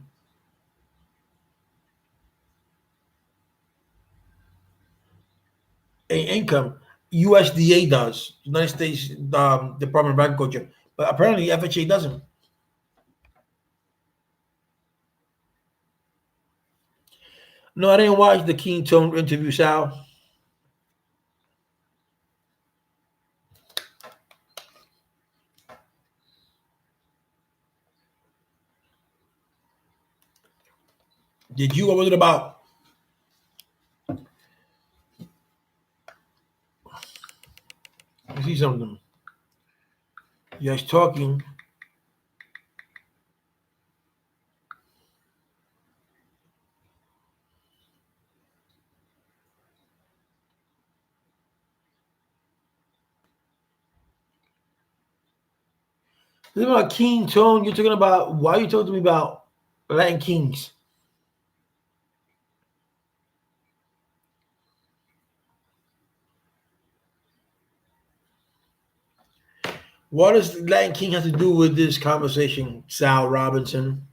income. USDA does, United States Department of Agriculture, but apparently FHA doesn't. No, I didn't watch the King Tone interview, Sal. Did you? What was it about? I see something. You guys talking. This is about King Tone. You're talking about, why are you talking to me about Latin Kings? What does Latin King have to do with this conversation, Sal Robinson?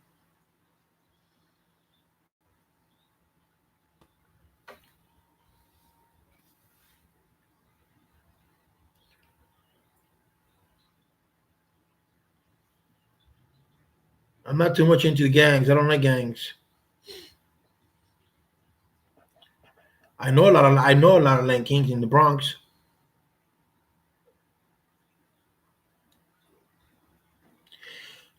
I'm not too much into the gangs. I don't like gangs. I know a lot of Latin Kings in the Bronx.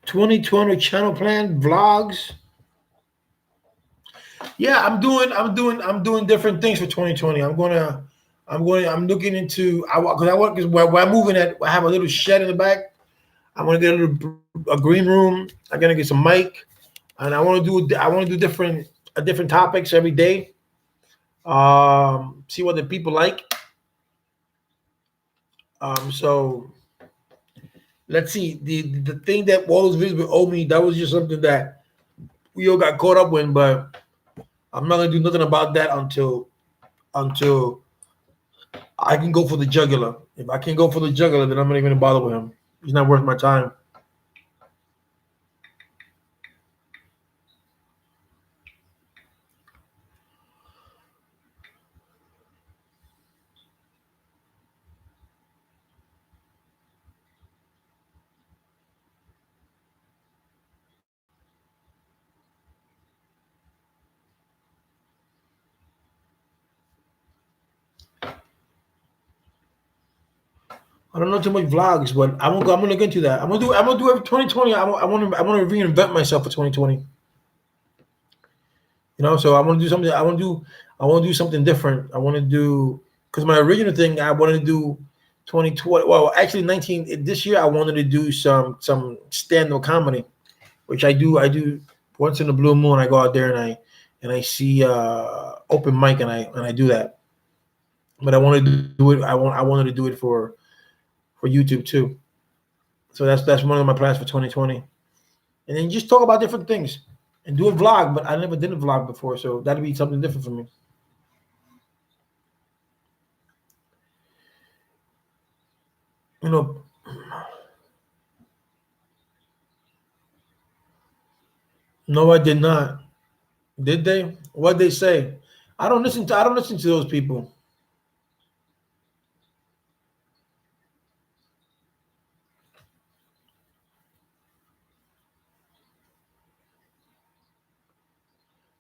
$20 channel plan vlogs. Yeah, I'm doing different things for 2020. I'm looking into, because I'm moving at, I have a little shed in the back. I'm gonna get a green room. I'm gonna get some mic, and I want to do different topics every day. See what the people like. So let's see. The thing that all those videos owe me, that was just something that we all got caught up with. But I'm not gonna do nothing about that until I can go for the jugular. If I can't go for the jugular, then I'm not even gonna bother with him. He's not worth my time. I don't know too much vlogs, but I'm gonna look into that. I'm gonna do every 2020. I want to reinvent myself for 2020. So I want to do something. I want to do something different. I want to do because my original thing I wanted to do 2020. Well, actually 19 this year I wanted to do some stand up comedy, which I do once in a blue moon. I go out there and I see open mic and I do that. But I wanted to do it. I wanted to do it for YouTube too. So that's one of my plans for 2020. And then just talk about different things and do a vlog. But I never did a vlog before, so that'll be something different for me. You know, no, I did not. Did they? What they say? I don't listen to those people.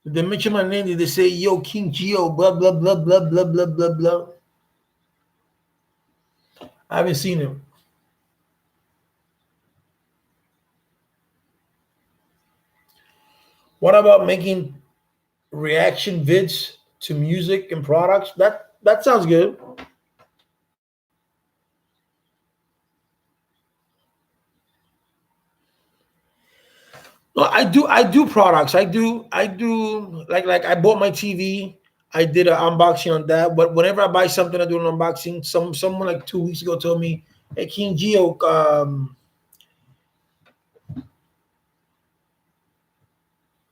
Did they mention my name? Did they say yo King Geo? Blah blah blah blah blah blah blah blah. I haven't seen him. What about making reaction vids to music and products? That sounds good. Well, I do products. I do like I bought my TV. I did an unboxing on that. But whenever I buy something, I do an unboxing. Someone like 2 weeks ago told me, "Hey King Geo,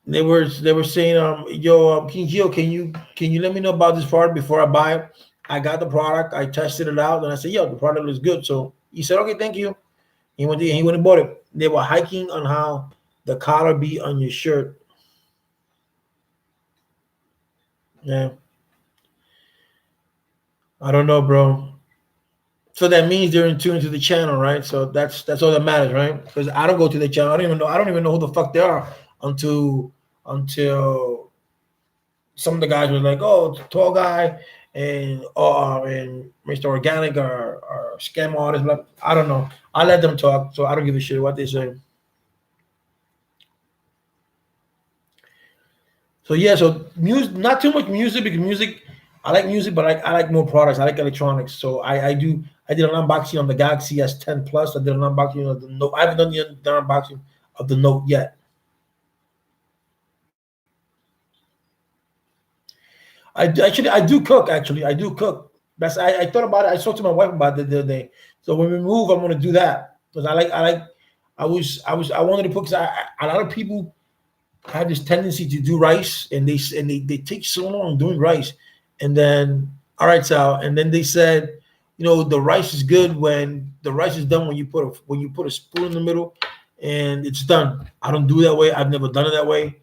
they were saying, yo, King Geo, can you let me know about this product before I buy it?" I got the product. I tested it out, and I said, "Yo, the product looks good." So he said, "Okay, thank you." He went and bought it. They were hiking on how the collar be on your shirt. Yeah, I don't know, bro. So that means they're in tune to the channel, right? So that's all that matters, right? Because I don't go to the channel. I don't even know who the fuck they are until some of the guys were like, "Oh, it's a tall guy and Mr. Organic or scam artist." Blah. I don't know. I let them talk, so I don't give a shit what they say. So yeah, so music, not too much music because music, I like music, but I like more products. I like electronics. So I did an unboxing on the Galaxy S10 Plus. I did an unboxing of the Note. I haven't done the unboxing of the Note yet. Actually I do cook. Actually, I do cook. I thought about it. I talked to my wife about it the other day. So when we move, I'm gonna do that because I wanted to put because a lot of people have this tendency to do rice and they take so long doing rice, and then all right, Sal, and then they said, the rice is good when the rice is done when you put a spoon in the middle and it's done. I don't do it that way. I've never done it that way.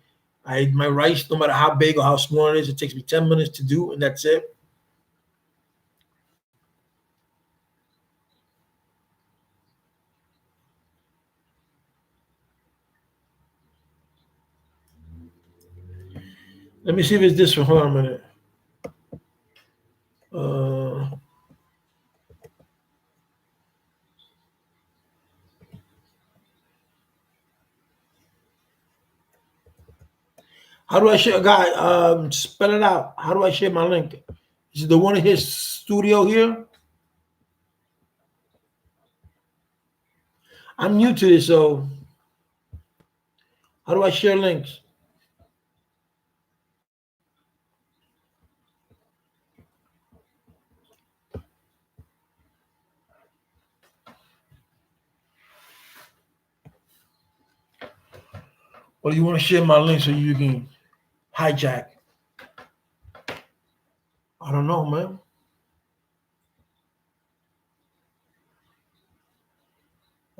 My rice, no matter how big or how small it is, it takes me 10 minutes to do, and that's it. Let me see if it's this one. Hold on a minute. Uh, how do I share, guy? Spell it out. How do I share my link? Is it the one in his studio here? I'm new to this, so how do I share links? Or do you want to share my link so you can hijack? I don't know, man.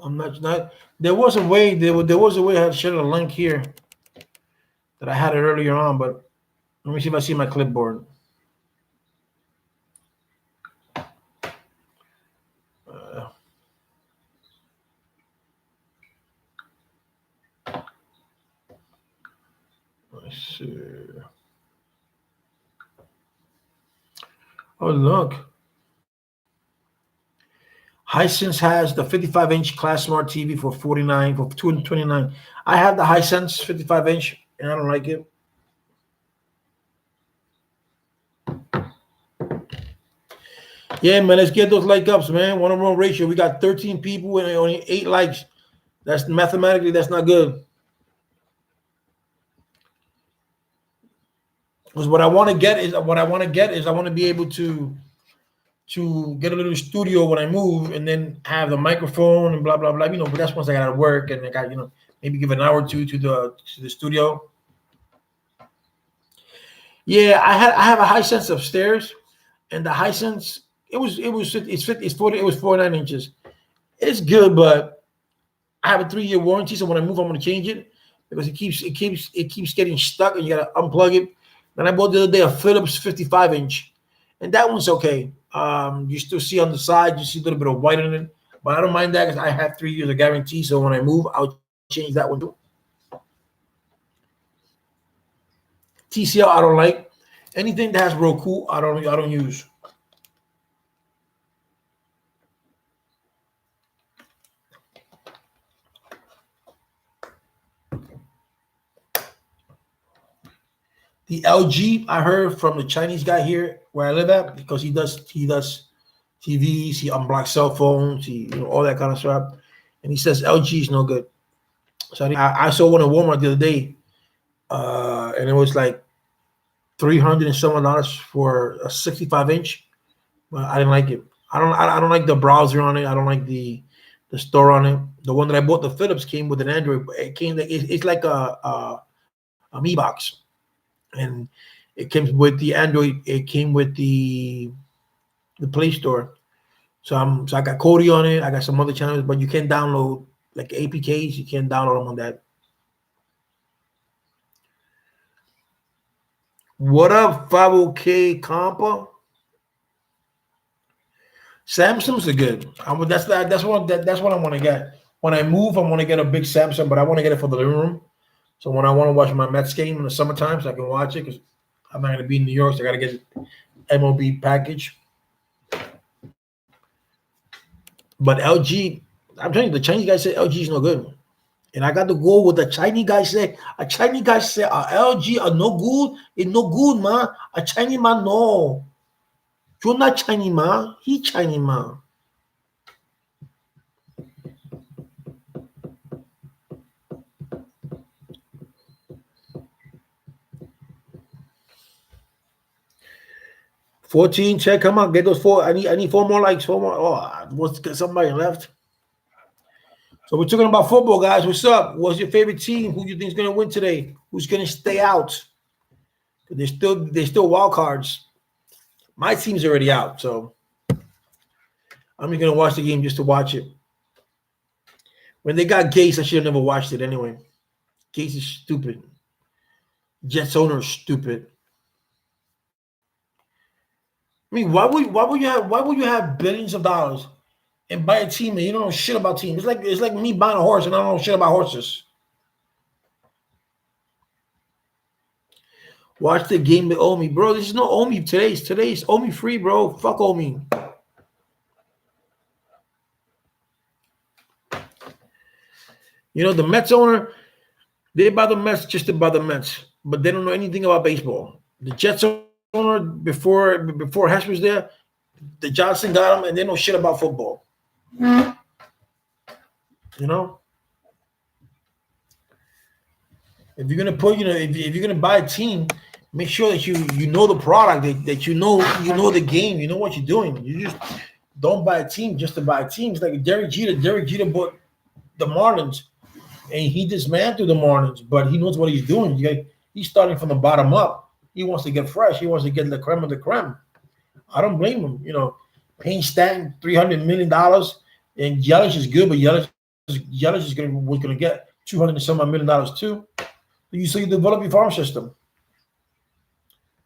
I'm not. There was a way. There was a way I had to share the link here that I had it earlier on, but let me see if I see my clipboard. Uh, let's see. Oh look, Hisense has the 55-inch Class Smart TV for 229. I have the Hisense 55-inch, and I don't like it. Yeah, man, let's get those like ups, man. 1-to-1 ratio. We got 13 people and only 8 likes. That's mathematically that's not good. Because what I want to get is I want to be able to get a little studio when I move, and then have the microphone and blah blah blah. But that's once I got to work and I got maybe give an hour or two to the studio. Yeah, I have a Hisense upstairs, and the Hisense it's 49 inches. It's good, but I have a 3-year warranty, so when I move, I'm gonna change it because it keeps getting stuck, and you gotta unplug it. Then I bought the other day a Philips 55-inch, and that one's okay. You still see on the side, you see a little bit of white on it, but I don't mind that because I have 3 years of guarantee. So when I move, I'll change that one too. TCL I don't like. Anything that has Roku, I don't use. The LG, I heard from the Chinese guy here where I live at, because he does TVs, he unblocks cell phones, all that kind of stuff, and he says LG is no good. So I saw one at Walmart the other day, and it was like $300 and some dollars for a 65-inch, but I didn't like it. I don't like the browser on it. I don't like the store on it. The one that I bought, the Philips, came with an Android. It's like a Mi box, and it came with the Android. It came with the Play Store. So I got Kodi on it. I got some other channels, but you can't download like APKs. You can't download them on that. What up, 50K Compa? Samsungs are good. That's what I want to get. When I move, I want to get a big Samsung, but I want to get it for the living room. So when I want to watch my Mets game in the summertime, so I can watch it, because I'm not going to be in New York, so I got to get MLB package. But LG, I'm telling you, the Chinese guy said LG is no good. And I got to go with the Chinese guy said. A Chinese guy said, LG are no good. It's no good, man. A Chinese man, no. You're not Chinese man. He Chinese man. $14, check, come on, get those 4. I need 4 more likes, 4 more. Oh, what's somebody left? So we're talking about football, guys. What's up? What's your favorite team? Who do you think is going to win today? Who's going to stay out? There's still wild cards. My team's already out, so I'm just going to watch the game just to watch it. When they got Gase, I should have never watched it anyway. Gase is stupid. Jets owner is stupid. I mean, why would you have billions of dollars and buy a team and you don't know shit about teams? It's like me buying a horse and I don't know shit about horses. Watch the game with Omi, bro. This is no Omi today. Today's Omi free, bro. Fuck Omi. The Mets owner, they buy the Mets just to buy the Mets, but they don't know anything about baseball. The Jets owner, before Hess was there, the Johnson got him, and they know shit about football. You know, if you're gonna put, if you're gonna buy a team, make sure that you know the product, that you know the game, you know what you're doing. You just don't buy a team just to buy teams. Like Derek Jeter. Derek Jeter bought the Marlins, and he dismantled the Marlins, but he knows what he's doing. He's starting from the bottom up. He wants to get fresh. He wants to get the creme of the creme. I don't blame him. Paying Stanton $300 million, and Yelich is good, but Yelich is was gonna get 200 and some odd $1 million too. So you develop your farm system.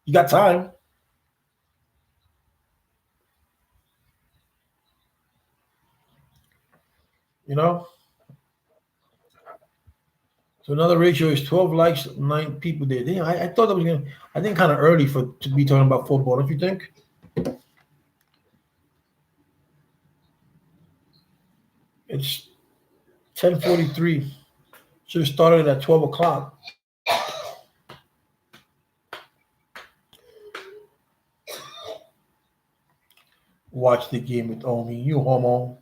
You got time. You know. So another ratio is 12 likes, 9 people there. Damn, I thought that was gonna. I think kind of early for to be talking about football. Don't you think? It's 10:43. Should have started at 12 o'clock. Watch the game with Omi. You homo.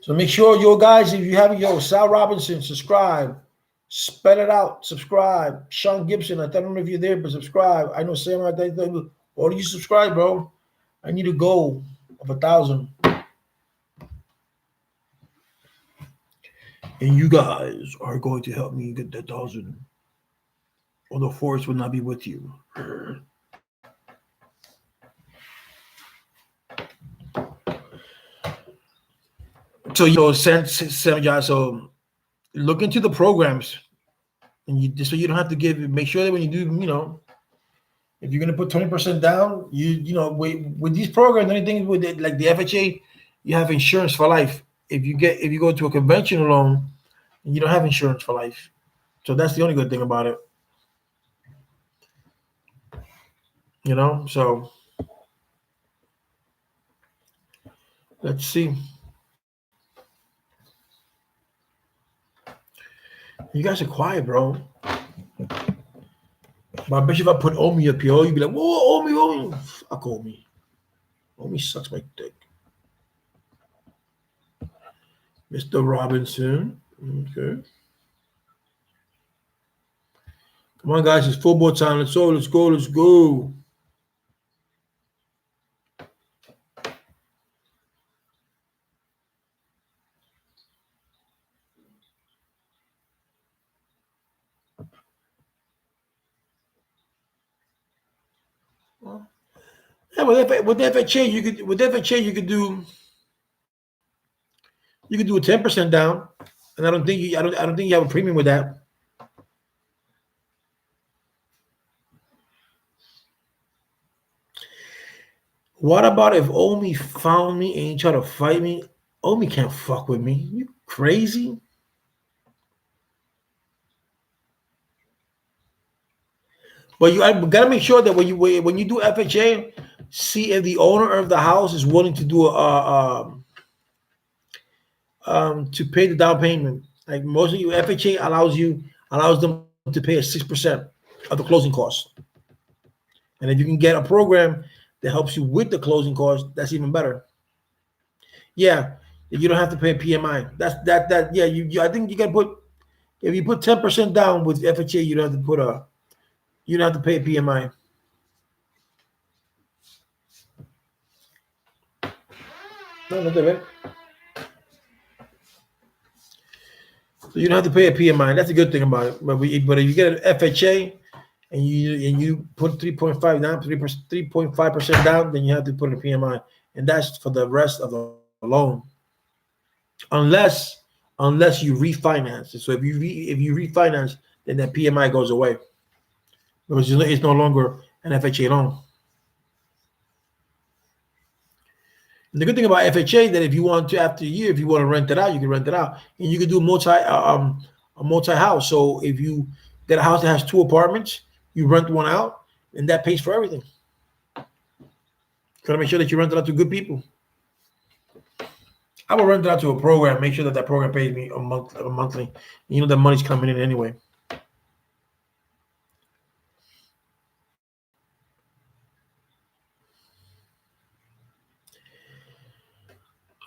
So make sure, yo guys, if you haven't, Sal Robinson, subscribe. Spell it out. Subscribe. Sean Gibson, I don't know if you're there, but subscribe. I know Sam, all of you subscribe, bro. I need a goal of 1,000. And you guys are going to help me get that 1,000. Or the force will not be with you. So, so look into the programs, and so you don't have to make sure that when you do, if you're gonna put 20% down, with these programs, anything with it, like the FHA, you have insurance for life. If you go to a conventional loan, you don't have insurance for life. So that's the only good thing about it. So let's see. You guys are quiet, bro. But I bet you if I put Omi up here, you'd be like, whoa, Omi. Fuck Omi. Omi sucks my dick. Mr. Robinson. Okay. Come on, guys. It's football time. Let's go. Let's go. Let's go. Yeah, with FHA, you could do a 10% down, and I don't think you have a premium with that. What about if Omi found me and he tried to fight me? Omi can't fuck with me. You crazy? But I gotta make sure that when you do FHA, see if the owner of the house is willing to do to pay the down payment. Like most of you, FHA allows them to pay 6% of the closing costs. And if you can get a program that helps you with the closing costs, that's even better. Yeah, you don't have to pay a PMI. That. Yeah, I think you can put, if you put 10% down with FHA, you don't have to pay a PMI. No, not that. So you don't have to pay a PMI. That's a good thing about it. But if you get an FHA and you put 3.5 down, 3.5% down, then you have to put a PMI, and that's for the rest of the loan, unless you refinance. So if you refinance, then that PMI goes away because it's no longer an FHA loan. And the good thing about FHA that if you want to, after a year, if you want to rent it out, you can rent it out, and you can do a multi house. So if you get a house that has 2 apartments, you rent one out, and that pays for everything. Gotta make sure that you rent it out to good people. I will rent it out to a program. Make sure that program pays me a monthly. You know that money's coming in anyway.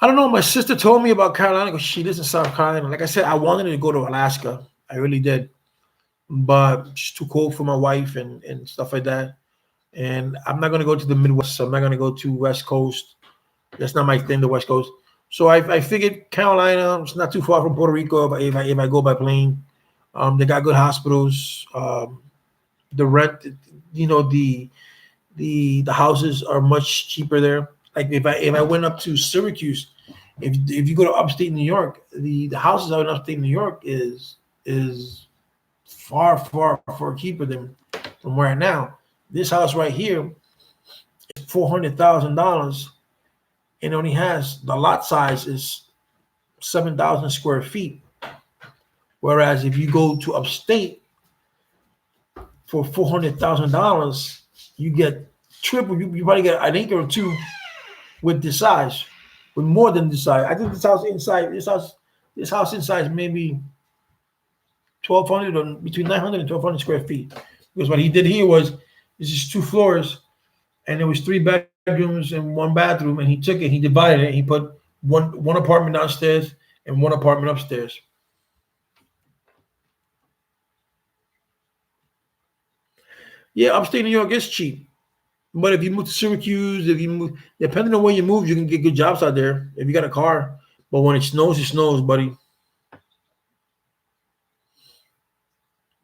I don't know. My sister told me about Carolina because she lives in South Carolina. Like I said, I wanted to go to Alaska. I really did, but it's too cold for my wife and stuff like that. And I'm not gonna go to the Midwest. So I'm not gonna go to West Coast. That's not my thing, the West Coast. So I figured Carolina. It's not too far from Puerto Rico if I go by plane. They got good hospitals. The rent, the houses are much cheaper there. Like if I went up to Syracuse, if you go to upstate New York, the houses out in upstate New York is far cheaper than from where I am now. This house right here is $400,000 and only has the lot size is 7,000 square feet. Whereas if you go to upstate for $400,000, you get triple. You probably get an acre or two with this size, with more than this size. I think this house inside is maybe 1,200 or between 900 and 1,200 square feet. Because what he did here was this is 2 floors and there was 3 bedrooms and 1 bathroom, and he took it, he divided it, he put one apartment downstairs and one apartment upstairs. Yeah, upstate New York is cheap. But if you move to Syracuse, if you move, depending on where you move, you can get good jobs out there if you got a car. But when it snows, buddy.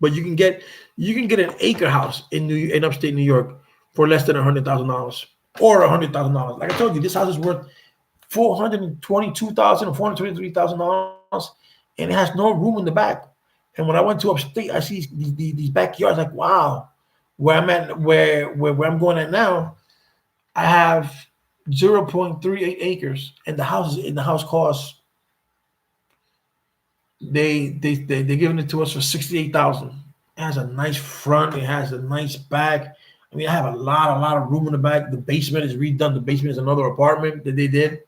But you can get an acre house in upstate New York for less than $100,000 or $100,000. Like I told you, this house is worth $422,000 or $423,000, and it has no room in the back. And when I went to upstate, I see these backyards. Like, wow, where I'm at, where I'm going at now, I have 0.38 acres, and the house costs they're giving it to us for 68,000. It has a nice front. It has a nice back. I mean, I have a lot of room in the back. The basement is redone. The basement is another apartment that they did.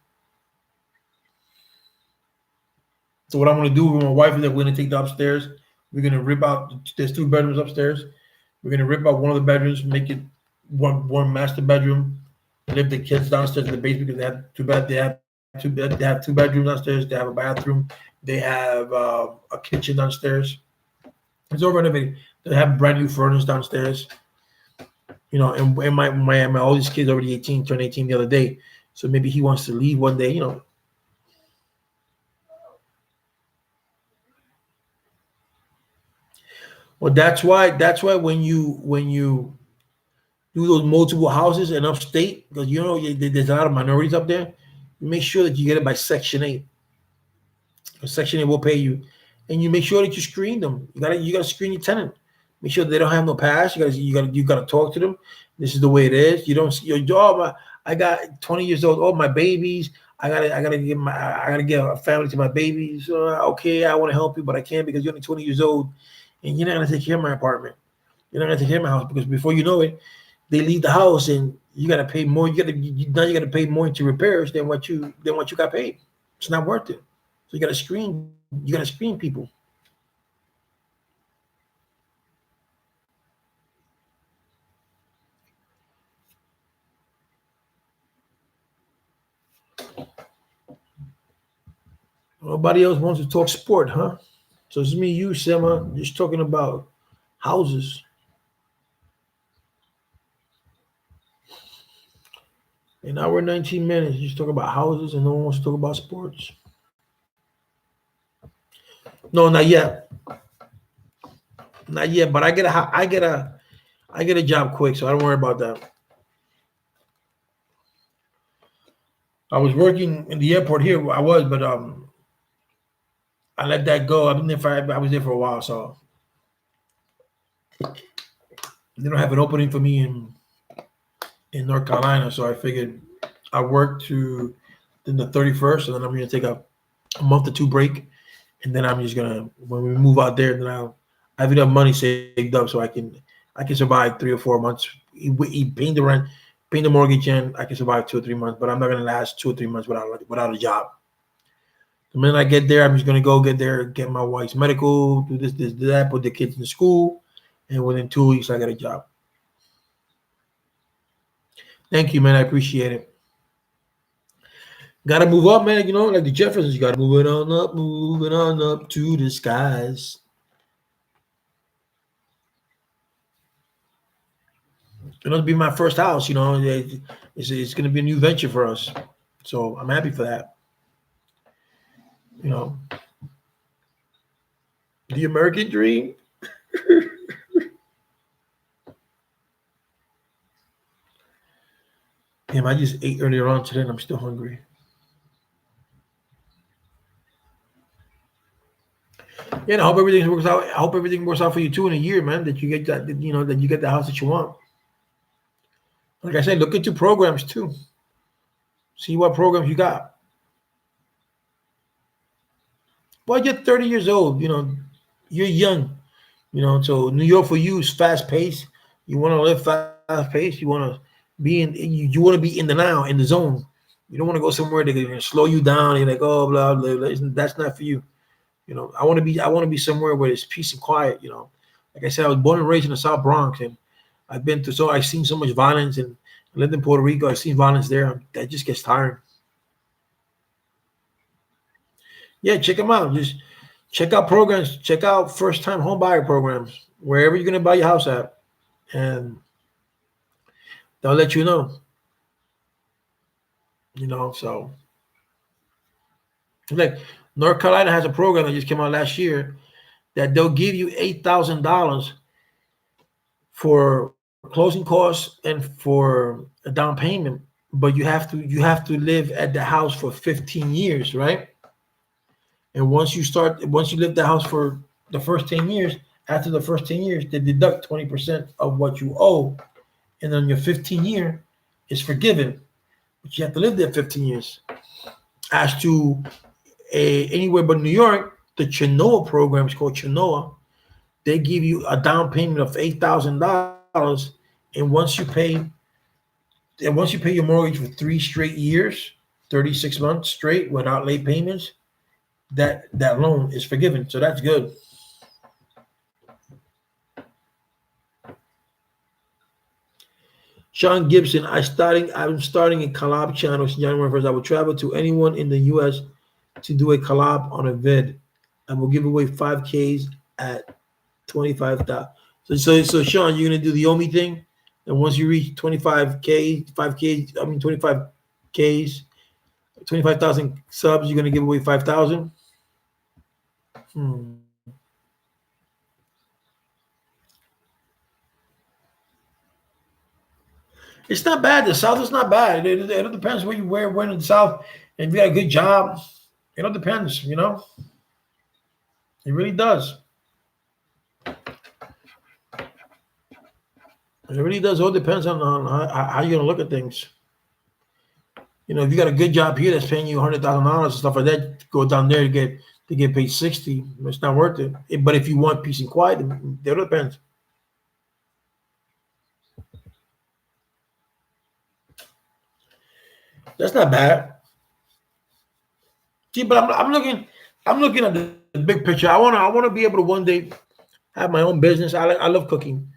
So what I'm gonna do with my wife is that we're gonna take the upstairs. We're gonna rip out. There's 2 bedrooms upstairs. We're gonna rip out one of the bedrooms, make it one master bedroom. Live the kids downstairs in the basement because they have too bad they have they have 2 bedrooms downstairs. They have a bathroom. They have a kitchen downstairs. It's all renovated. They have brand new furnace downstairs. And my oldest kid's already 18, turned 18 the other day. So maybe he wants to leave one day. Well, that's why when you do those multiple houses in upstate, because there's a lot of minorities up there, you make sure that you get it by Section 8. Section 8 will pay you, and you make sure that you screen them. You gotta screen your tenant. Make sure they don't have no past. You gotta talk to them. This is the way it is. You don't your job. I got 20 years old. Oh, my babies. I gotta give a family to my babies. Okay, I want to help you, but I can't because you're only 20 years old, and you're not gonna take care of my apartment. You're not gonna take care of my house because before you know it, they leave the house and you gotta pay more. You gotta pay more into repairs than what you got paid. It's not worth it. So you gotta screen people. Nobody else wants to talk sport, huh? So it's me, you, Sema, just talking about houses. An hour and 19 minutes, just talk about houses, and no one wants to talk about sports. No, not yet, not yet. But I get a job quick, so I don't worry about that. I was working in the airport here. I was, but I let that go. I've been there I was there for a while, so they don't have an opening for me in North Carolina. So I figured I work to then the 31st, and then I'm gonna take a month or two break, and then I'm just gonna when we move out there, then I have enough money saved up so I can survive 3 or 4 months. Paying the rent, paying the mortgage, and I can survive 2 or 3 months. But I'm not gonna last 2 or 3 months without a job. The minute I get there, I'm just gonna go get there, get my wife's medical, do this, do that, put the kids in school, and within 2 weeks I get a job. Thank you, man. I appreciate it. Gotta move up, man. You know, like the Jeffersons, you gotta move it moving on up to the skies. It'll be my first house, you know. It's gonna be a new venture for us. So I'm happy for that. You know, the American dream. Damn, I just ate earlier on today and I'm still hungry. Yeah, and I hope everything works out. I hope everything works out for you too in a year, man. That you get that, you know, that you get the house that you want. Like I said, look into programs too. See what programs you got. Well, you're 30 years old. You know, you're young. You know, so New York for you is fast paced. You want to live fast paced. You want to be in. You want to be in the now, in the zone. You don't want to go somewhere that can slow you down. You're like, oh, blah blah blah. That's not for you. You know, I want to be. I want to be somewhere where it's peace and quiet. You know, like I said, I was born and raised in the South Bronx, and I've been through. So I've seen so much violence, and I lived in Puerto Rico. I've seen violence there. That just gets tiring. Yeah, check them out. Just check out programs. Check out first time home buyer programs wherever you're gonna buy your house at, and they'll let you know. You know, so like North Carolina has a program that just came out last year that they'll give you $8,000 for closing costs and for a down payment, but you have to live at the house for 15 years, right? And once you live the house for the first 10 years, after the first 10 years, they deduct 20% of what you owe, and then your 15 year is forgiven, but you have to live there 15 years. As to anywhere but New York, the Chenoa program is called Chenoa. They give you a down payment of $8,000, and once you pay your mortgage for 3 straight years, 36 months straight without late payments, that loan is forgiven. So that's good. Sean Gibson, I'm starting a collab channel January 1st. I will travel to anyone in the US to do a collab on a vid. I will give away 5Ks at 25,000. So Sean, you're gonna do the Omi thing, and once you reach 25K, 5K, I mean 25Ks, 25,000 subs, you're gonna give away 5,000. Hmm. It's not bad. The South is not bad. It depends where in the South, and if you got a good job, it all depends. You know, it really does. It really does. It all depends on how you're gonna look at things. You know, if you got a good job here that's paying you $100,000 and stuff like that, go down there to get paid 60. It's not worth it. But if you want peace and quiet, it all depends. That's not bad. See, but I'm looking at the big picture. I wanna be able to one day have my own business. I love cooking.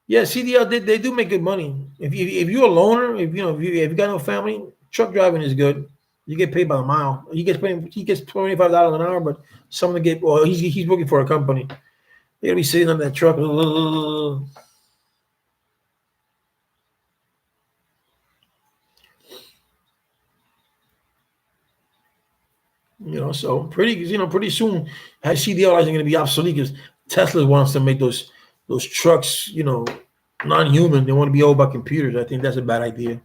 Yeah, CDL they do make good money. If you're a loner, if you got no family, truck driving is good. You get paid by the mile. He gets $25 an hour, but someone get well. He's working for a company. They're gonna be sitting on that truck. So pretty soon, CDL is going to be obsolete because Tesla wants to make those trucks, non-human. They want to be owned by computers. I think that's a bad idea.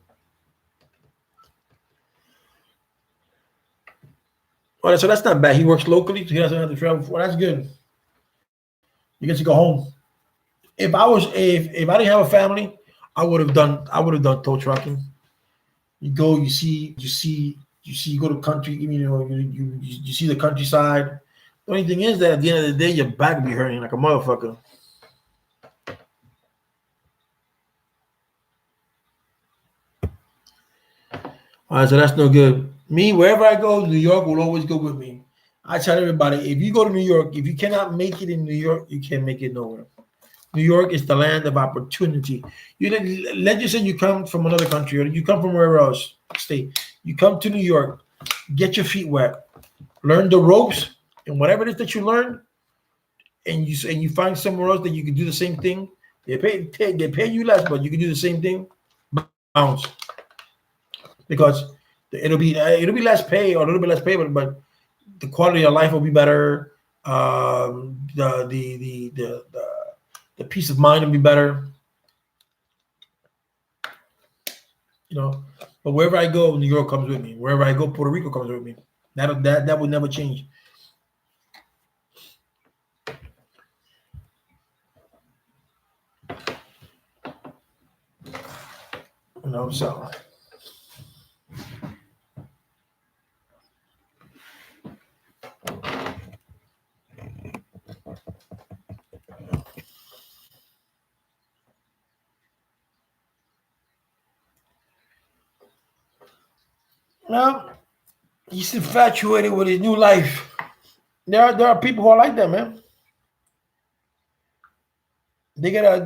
All right, so that's not bad. He works locally, so he doesn't have to travel. Well, that's good. You get to go home. If I didn't have a family, I would have done tow trucking. You go, you go to country. You see the countryside. The only thing is that at the end of the day, your back will be hurting like a motherfucker. All right, so that's no good. Me, wherever I go, New York will always go with me. I tell everybody, if you go to New York, if you cannot make it in New York, you can't make it nowhere. New York is the land of opportunity. You let's just say you come from another country or you come from wherever else state. You come to New York, get your feet wet, learn the ropes, and whatever it is that you learn, and you find somewhere else that you can do the same thing. They pay you less, but you can do the same thing. Bounce because it'll be less pay or a little bit less pay, but the quality of life will be better. The peace of mind will be better. You know, but wherever I go, New York comes with me. Wherever I go, Puerto Rico comes with me. That will never change. So now he's infatuated with his new life. There are people who are like that, man. They get a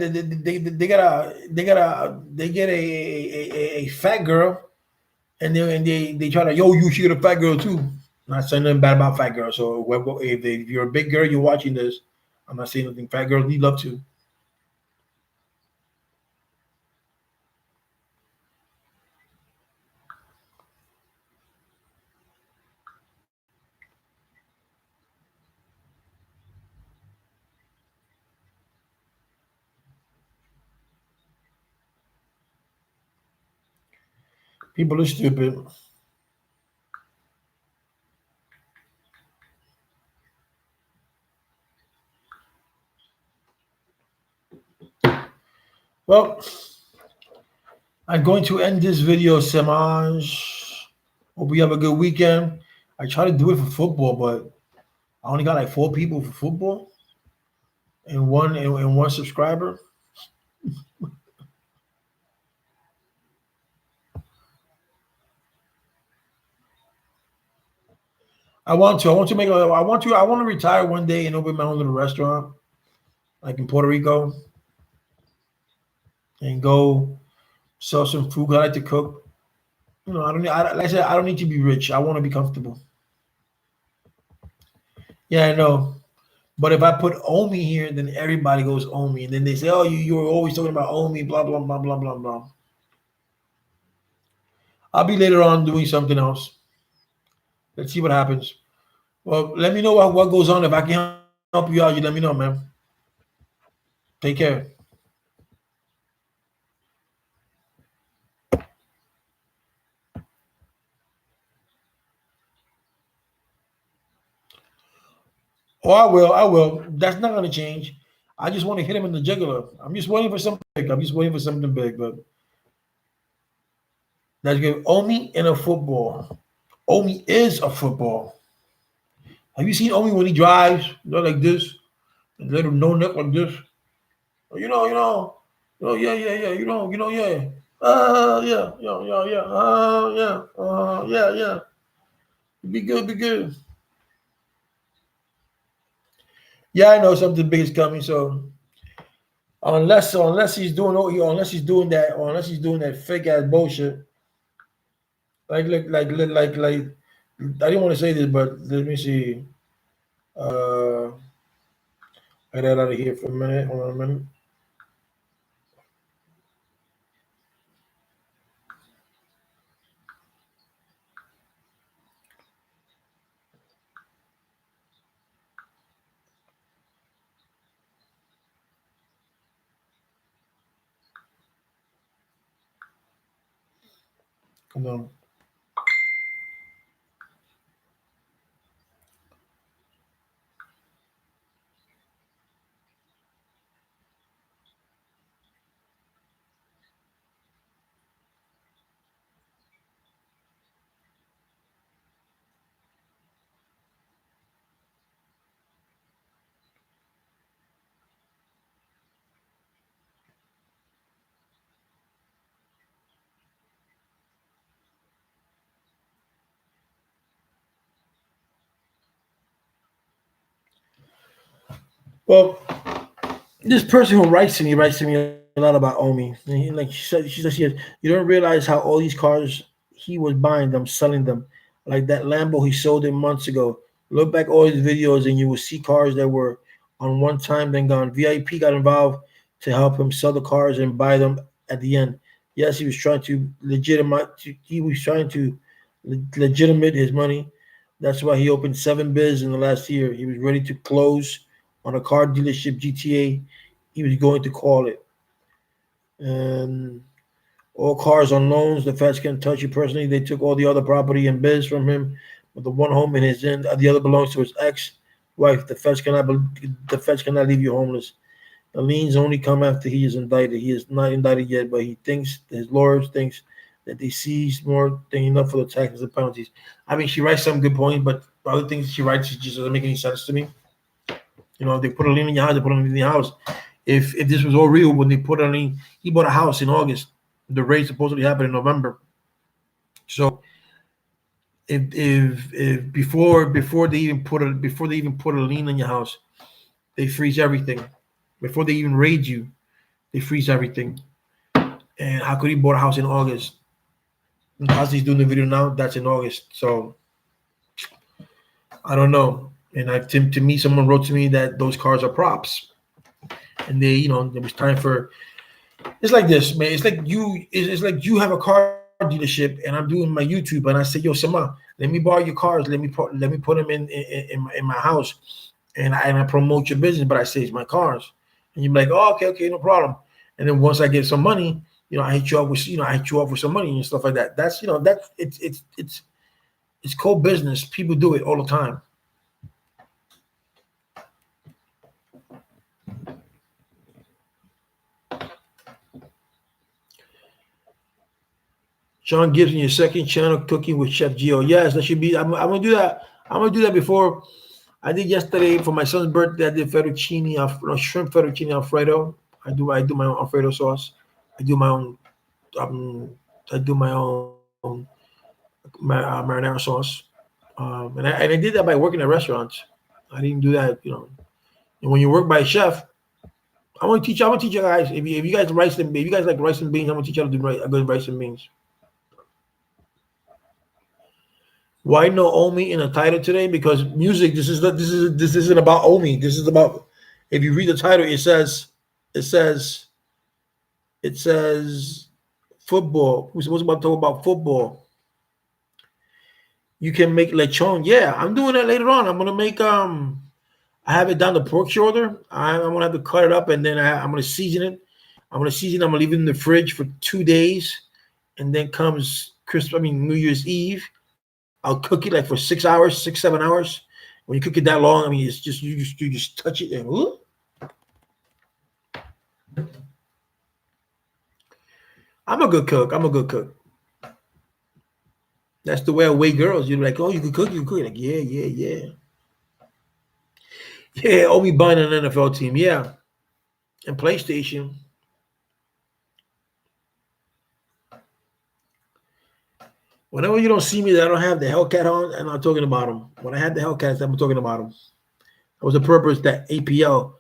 fat girl, and they try to yo, you should get a fat girl too. Not saying nothing bad about fat girls. So if you're a big girl, you're watching this. I'm not saying nothing. Fat girls need love too. People are stupid. Well, I'm going to end this video, Semaj. Hope you have a good weekend. I try to do it for football, but I only got like 4 people for football and one subscriber. I want to retire one day and open my own little restaurant, like in Puerto Rico, and go sell some food. I like to cook. Like I said, I don't need to be rich. I want to be comfortable. Yeah, I know. But if I put Omi here, then everybody goes Omi, and then they say, "Oh, you're always talking about Omi." Blah blah blah blah blah blah. I'll be later on doing something else. Let's see what happens. Well, let me know what goes on. If I can help you out, you let me know, man. Take care. Oh, I will. I will. That's not going to change. I just want to hit him in the jugular. I'm just waiting for something big. I'm just waiting for something big. But that's good. Omi in a football. Omi is a football. Have you seen Omi when he drives? Like this, and little no neck like this. Yeah, yeah, yeah. Yeah. Yeah, yeah, yeah, yeah. Yeah, yeah, yeah. Be good, be good. Yeah, I know something big is coming. So unless he's doing that fake ass bullshit. Like I didn't want to say this, but let me see. I got out of here for a minute. Hold on a minute. Hold on. Well, This person who writes to me a lot about Omi. And like she says, you don't realize how all these cars he was buying them, selling them, like that Lambo he sold him months ago. Look back all his videos, and you will see cars that were on one time then gone. VIP got involved to help him sell the cars and buy them at the end. Yes, he was trying to legitimate. He was trying to legitimate his money. That's why he opened 7 biz in the last year. He was ready to close on a car dealership GTA he was going to call it. And all cars on loans. The feds can't touch you personally. They took all the other property and biz from him, but the one home in his end, the other belongs to his ex-wife. The feds cannot leave you homeless. The liens only come after he is indicted. He is not indicted yet, but he thinks his lawyers thinks that they seized more than enough for the taxes and penalties. I mean, she writes some good points, but the other things she writes just doesn't make any sense to me. You know, if they put a lien in your house, they put a lien in your house. If this was all real, when they put a lien, he bought a house in August. The raid supposedly happened in November. So if before they even put a lien in your house, they freeze everything. Before they even raid you, they freeze everything. And how could he bought a house in August? And the house he's doing the video now, that's in August. So I don't know. And to me, someone wrote to me that those cars are props, and it was time for. It's like this, man. It's like you have a car dealership, and I'm doing my YouTube, and I say, "Yo, Sama, let me borrow your cars. Let me put them in my house, and I promote your business, but I say it's my cars." And you're like, "Oh, okay, no problem." And then once I get some money, I hit you up with some money and stuff like that. That's it's cold business. People do it all the time. Sean Gibson, your second channel, Cooking with Chef Gio. Yes, that should be. I'm gonna do that. I'm gonna do that before. I did yesterday for my son's birthday. I did fettuccine, shrimp fettuccine alfredo. I do my own alfredo sauce. I do my own. Um, I do my own marinara sauce. And I did that by working at restaurants. I didn't do that. And when you work by a chef, I'm gonna teach you guys. If you guys if you guys like rice and beans, I'm gonna teach you how to do good rice and beans. Why no Omi in the title today? Because music. This isn't about Omi. This is about. If you read the title, it says it says football. We're supposed to talk about football. You can make lechon. Yeah, I'm doing that later on. I'm gonna make I have it down to pork shoulder. I'm gonna have to cut it up, and then I'm gonna season it. I'm gonna leave it in the fridge for 2 days, and then comes New Year's Eve. I'll cook it like for 6 hours, 6, 7 hours. When you cook it that long, I mean, it's just you just touch it and whoop. I'm a good cook. I'm a good cook. That's the way I weigh girls. You're like, oh, you can cook, you can cook. Like, yeah. Yeah, Obi buying an NFL team. Yeah. And PlayStation. Whenever you don't see me that I don't have the Hellcat on, I'm not talking about them. When I had the Hellcats, I'm talking about them. That was the purpose that APL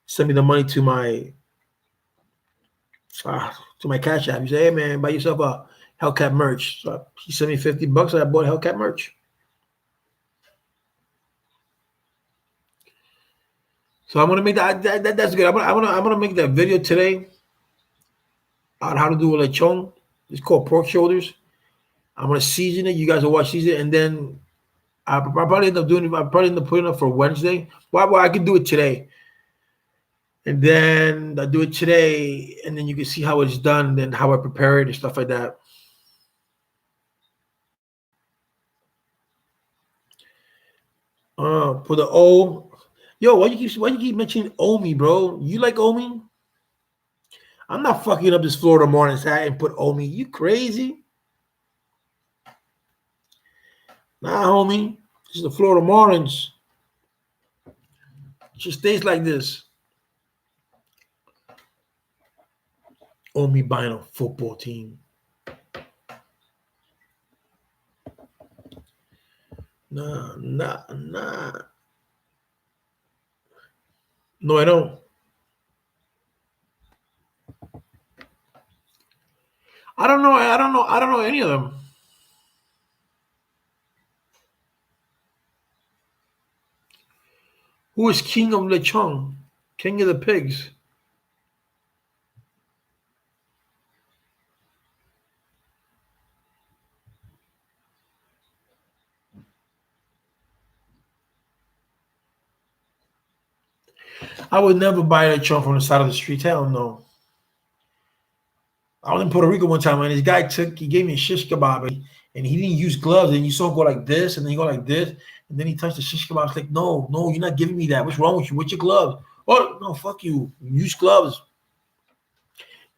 sent me the money to my cash app. You say, hey man, buy yourself a Hellcat merch. So he sent me $50. And I bought Hellcat merch. So I'm gonna make that's good. I'm gonna make that video today on how to do a lechon. It's called pork shoulders. I'm gonna season it. You guys will watch season, and then I probably end up doing it. I probably end up putting it up for Wednesday. Well, I can do it today, and then I do it today, and then you can see how it's done, then how I prepare it and stuff like that. For the O, yo, why you keep mentioning Omi, bro? You like Omi? I'm not fucking up this Florida Marlins hat and put Omi. You crazy? Nah, homie. This is the Florida Marlins. It just stays like this. Omi buying a football team. Nah. No, I don't. I don't know. I don't know. I don't know any of them. Who is King of Lechong? King of the Pigs. I would never buy lechon from the side of the street. Hell no. I was in Puerto Rico one time and this guy he gave me a shish kebab and he didn't use gloves and you saw him go like this and then he go like this and then he touched the shish kebab. I was like, no, no, you're not giving me that. What's wrong with you? What's your gloves? Oh no, fuck you. Use gloves.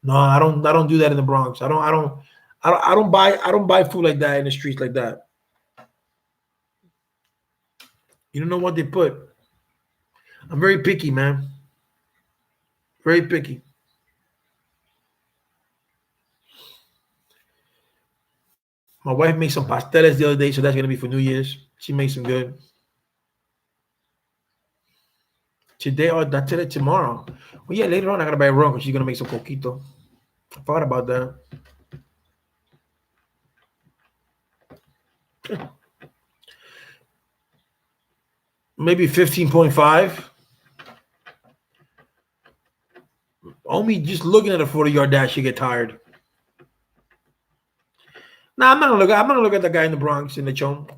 No, I don't do that in the Bronx. I don't buy food like that in the streets like that. You don't know what they put. I'm very picky, man. Very picky. My wife made some pasteles the other day, so that's gonna be for New Year's. She makes some good. Today or that's it tomorrow. Well, yeah, later on I gotta buy rum because she's gonna make some coquito. I thought about that. Maybe 15.5. Only just looking at a 40-yard dash, you get tired. Nah, I'm not gonna look at the guy in the Bronx in the chong.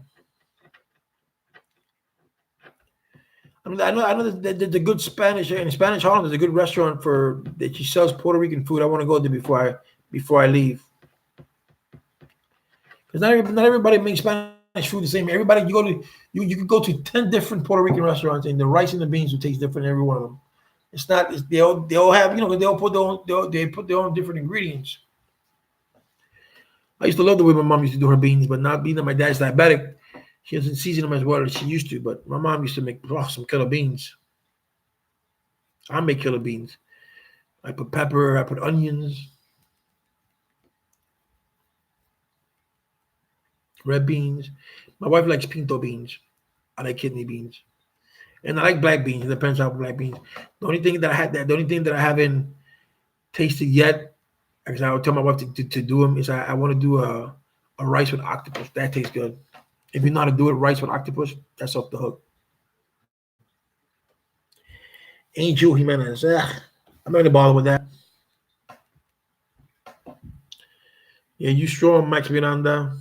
I know that there's a good Spanish in Spanish Harlem. There's a good restaurant for that she sells Puerto Rican food. I want to go there before I leave. Because not everybody makes Spanish food the same. Everybody you can go to 10 different Puerto Rican restaurants and the rice and the beans will taste different in every one of them. It's not. They all have they all put they put their own different ingredients. I used to love the way my mom used to do her beans, but not being that my dad's diabetic, she doesn't season them as well as she used to. But my mom used to make some killer beans. I make killer beans. I put pepper. I put onions, red beans. My wife likes pinto beans. I like kidney beans, and I like black beans. It depends on black beans. The only thing that I haven't tasted yet, because I would tell my wife to do them, is I want to do a rice with octopus. That tastes good. If you know how to do it, rice with octopus, that's off the hook. Angel Jimenez. I'm not gonna bother with that. Yeah, you strong, Max Miranda.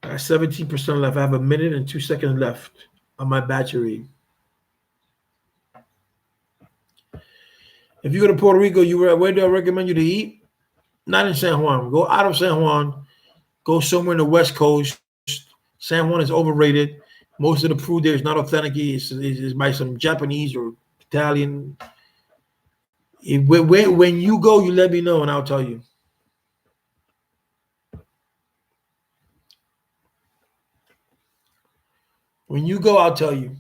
I got 17% left. I have a minute and 2 seconds left on my battery. If you go to Puerto Rico, where do I recommend you to eat? Not in San Juan. Go out of San Juan. Go somewhere in the West Coast. San Juan is overrated. Most of the food there is not authentic. It's by some Japanese or Italian. When you go, you let me know and I'll tell you. When you go, I'll tell you.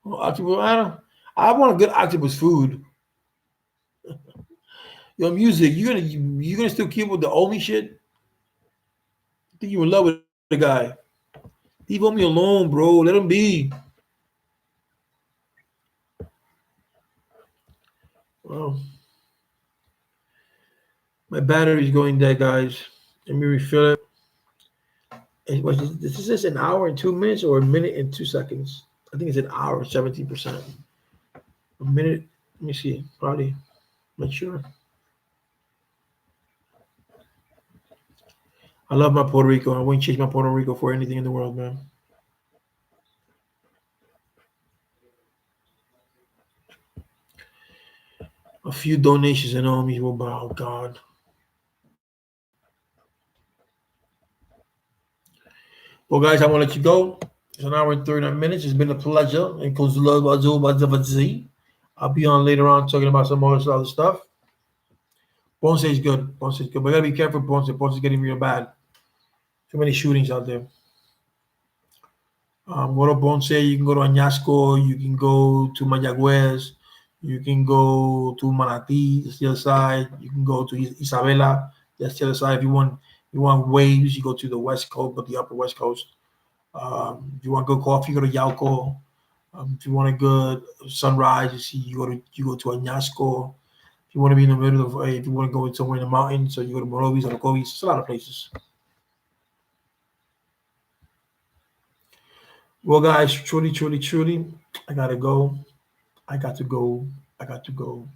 Well, octopus, I want a good octopus food. Your music, you gonna still keep with the Omi shit? I think you in love with the guy. Leave Omi alone, bro. Let him be. Well, my battery's going dead, guys. Let me refill it. This is an hour and 2 minutes or a minute and 2 seconds. I think it's an hour, 17%. A minute. Let me see. Probably. Not sure. I love my Puerto Rico. I wouldn't change my Puerto Rico for anything in the world, man. A few donations and all me. Oh God. Well, guys, I want to let you go. It's an hour and 39 minutes. It's been a pleasure. I'll be on later on talking about some other stuff. Ponce is good. Ponce is good. But gotta be careful, Ponce. Ponce is getting real bad. Too many shootings out there. Go to Ponce. You can go to Añasco. You can go to Mayagüez. You can go to Manatí. That's the other side. You can go to Isabela. That's the other side. If you want waves, you go to the West Coast, but the Upper West Coast. If you want good coffee, go to Yauco. If you want a good sunrise, you go to Añasco. If you want to be in the middle of, if you want to go somewhere in the mountains, so you go to Morovis or Orocovis. It's a lot of places. Well, guys, truly, truly, truly, I gotta go. I got to go. I got to go.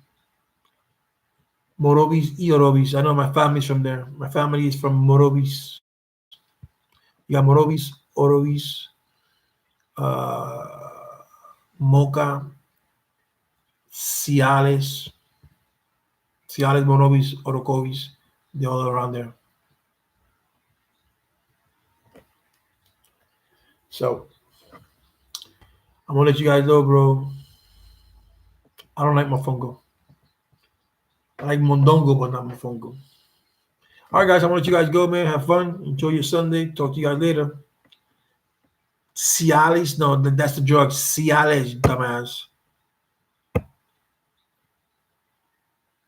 Morovis y Orovis. I know my family's from there. My family is from Morovis. You got Morovis, Orovis, Moca, Ciales, Ciales, Morovis, Orocovis. They're all around there. So I'm gonna let you guys know, bro. I don't like mofongo. I like mondongo, but not mofongo. All right, guys. I want to let you guys go, man. Have fun. Enjoy your Sunday. Talk to you guys later. Cialis, no, that's the drug. Cialis, dumbass.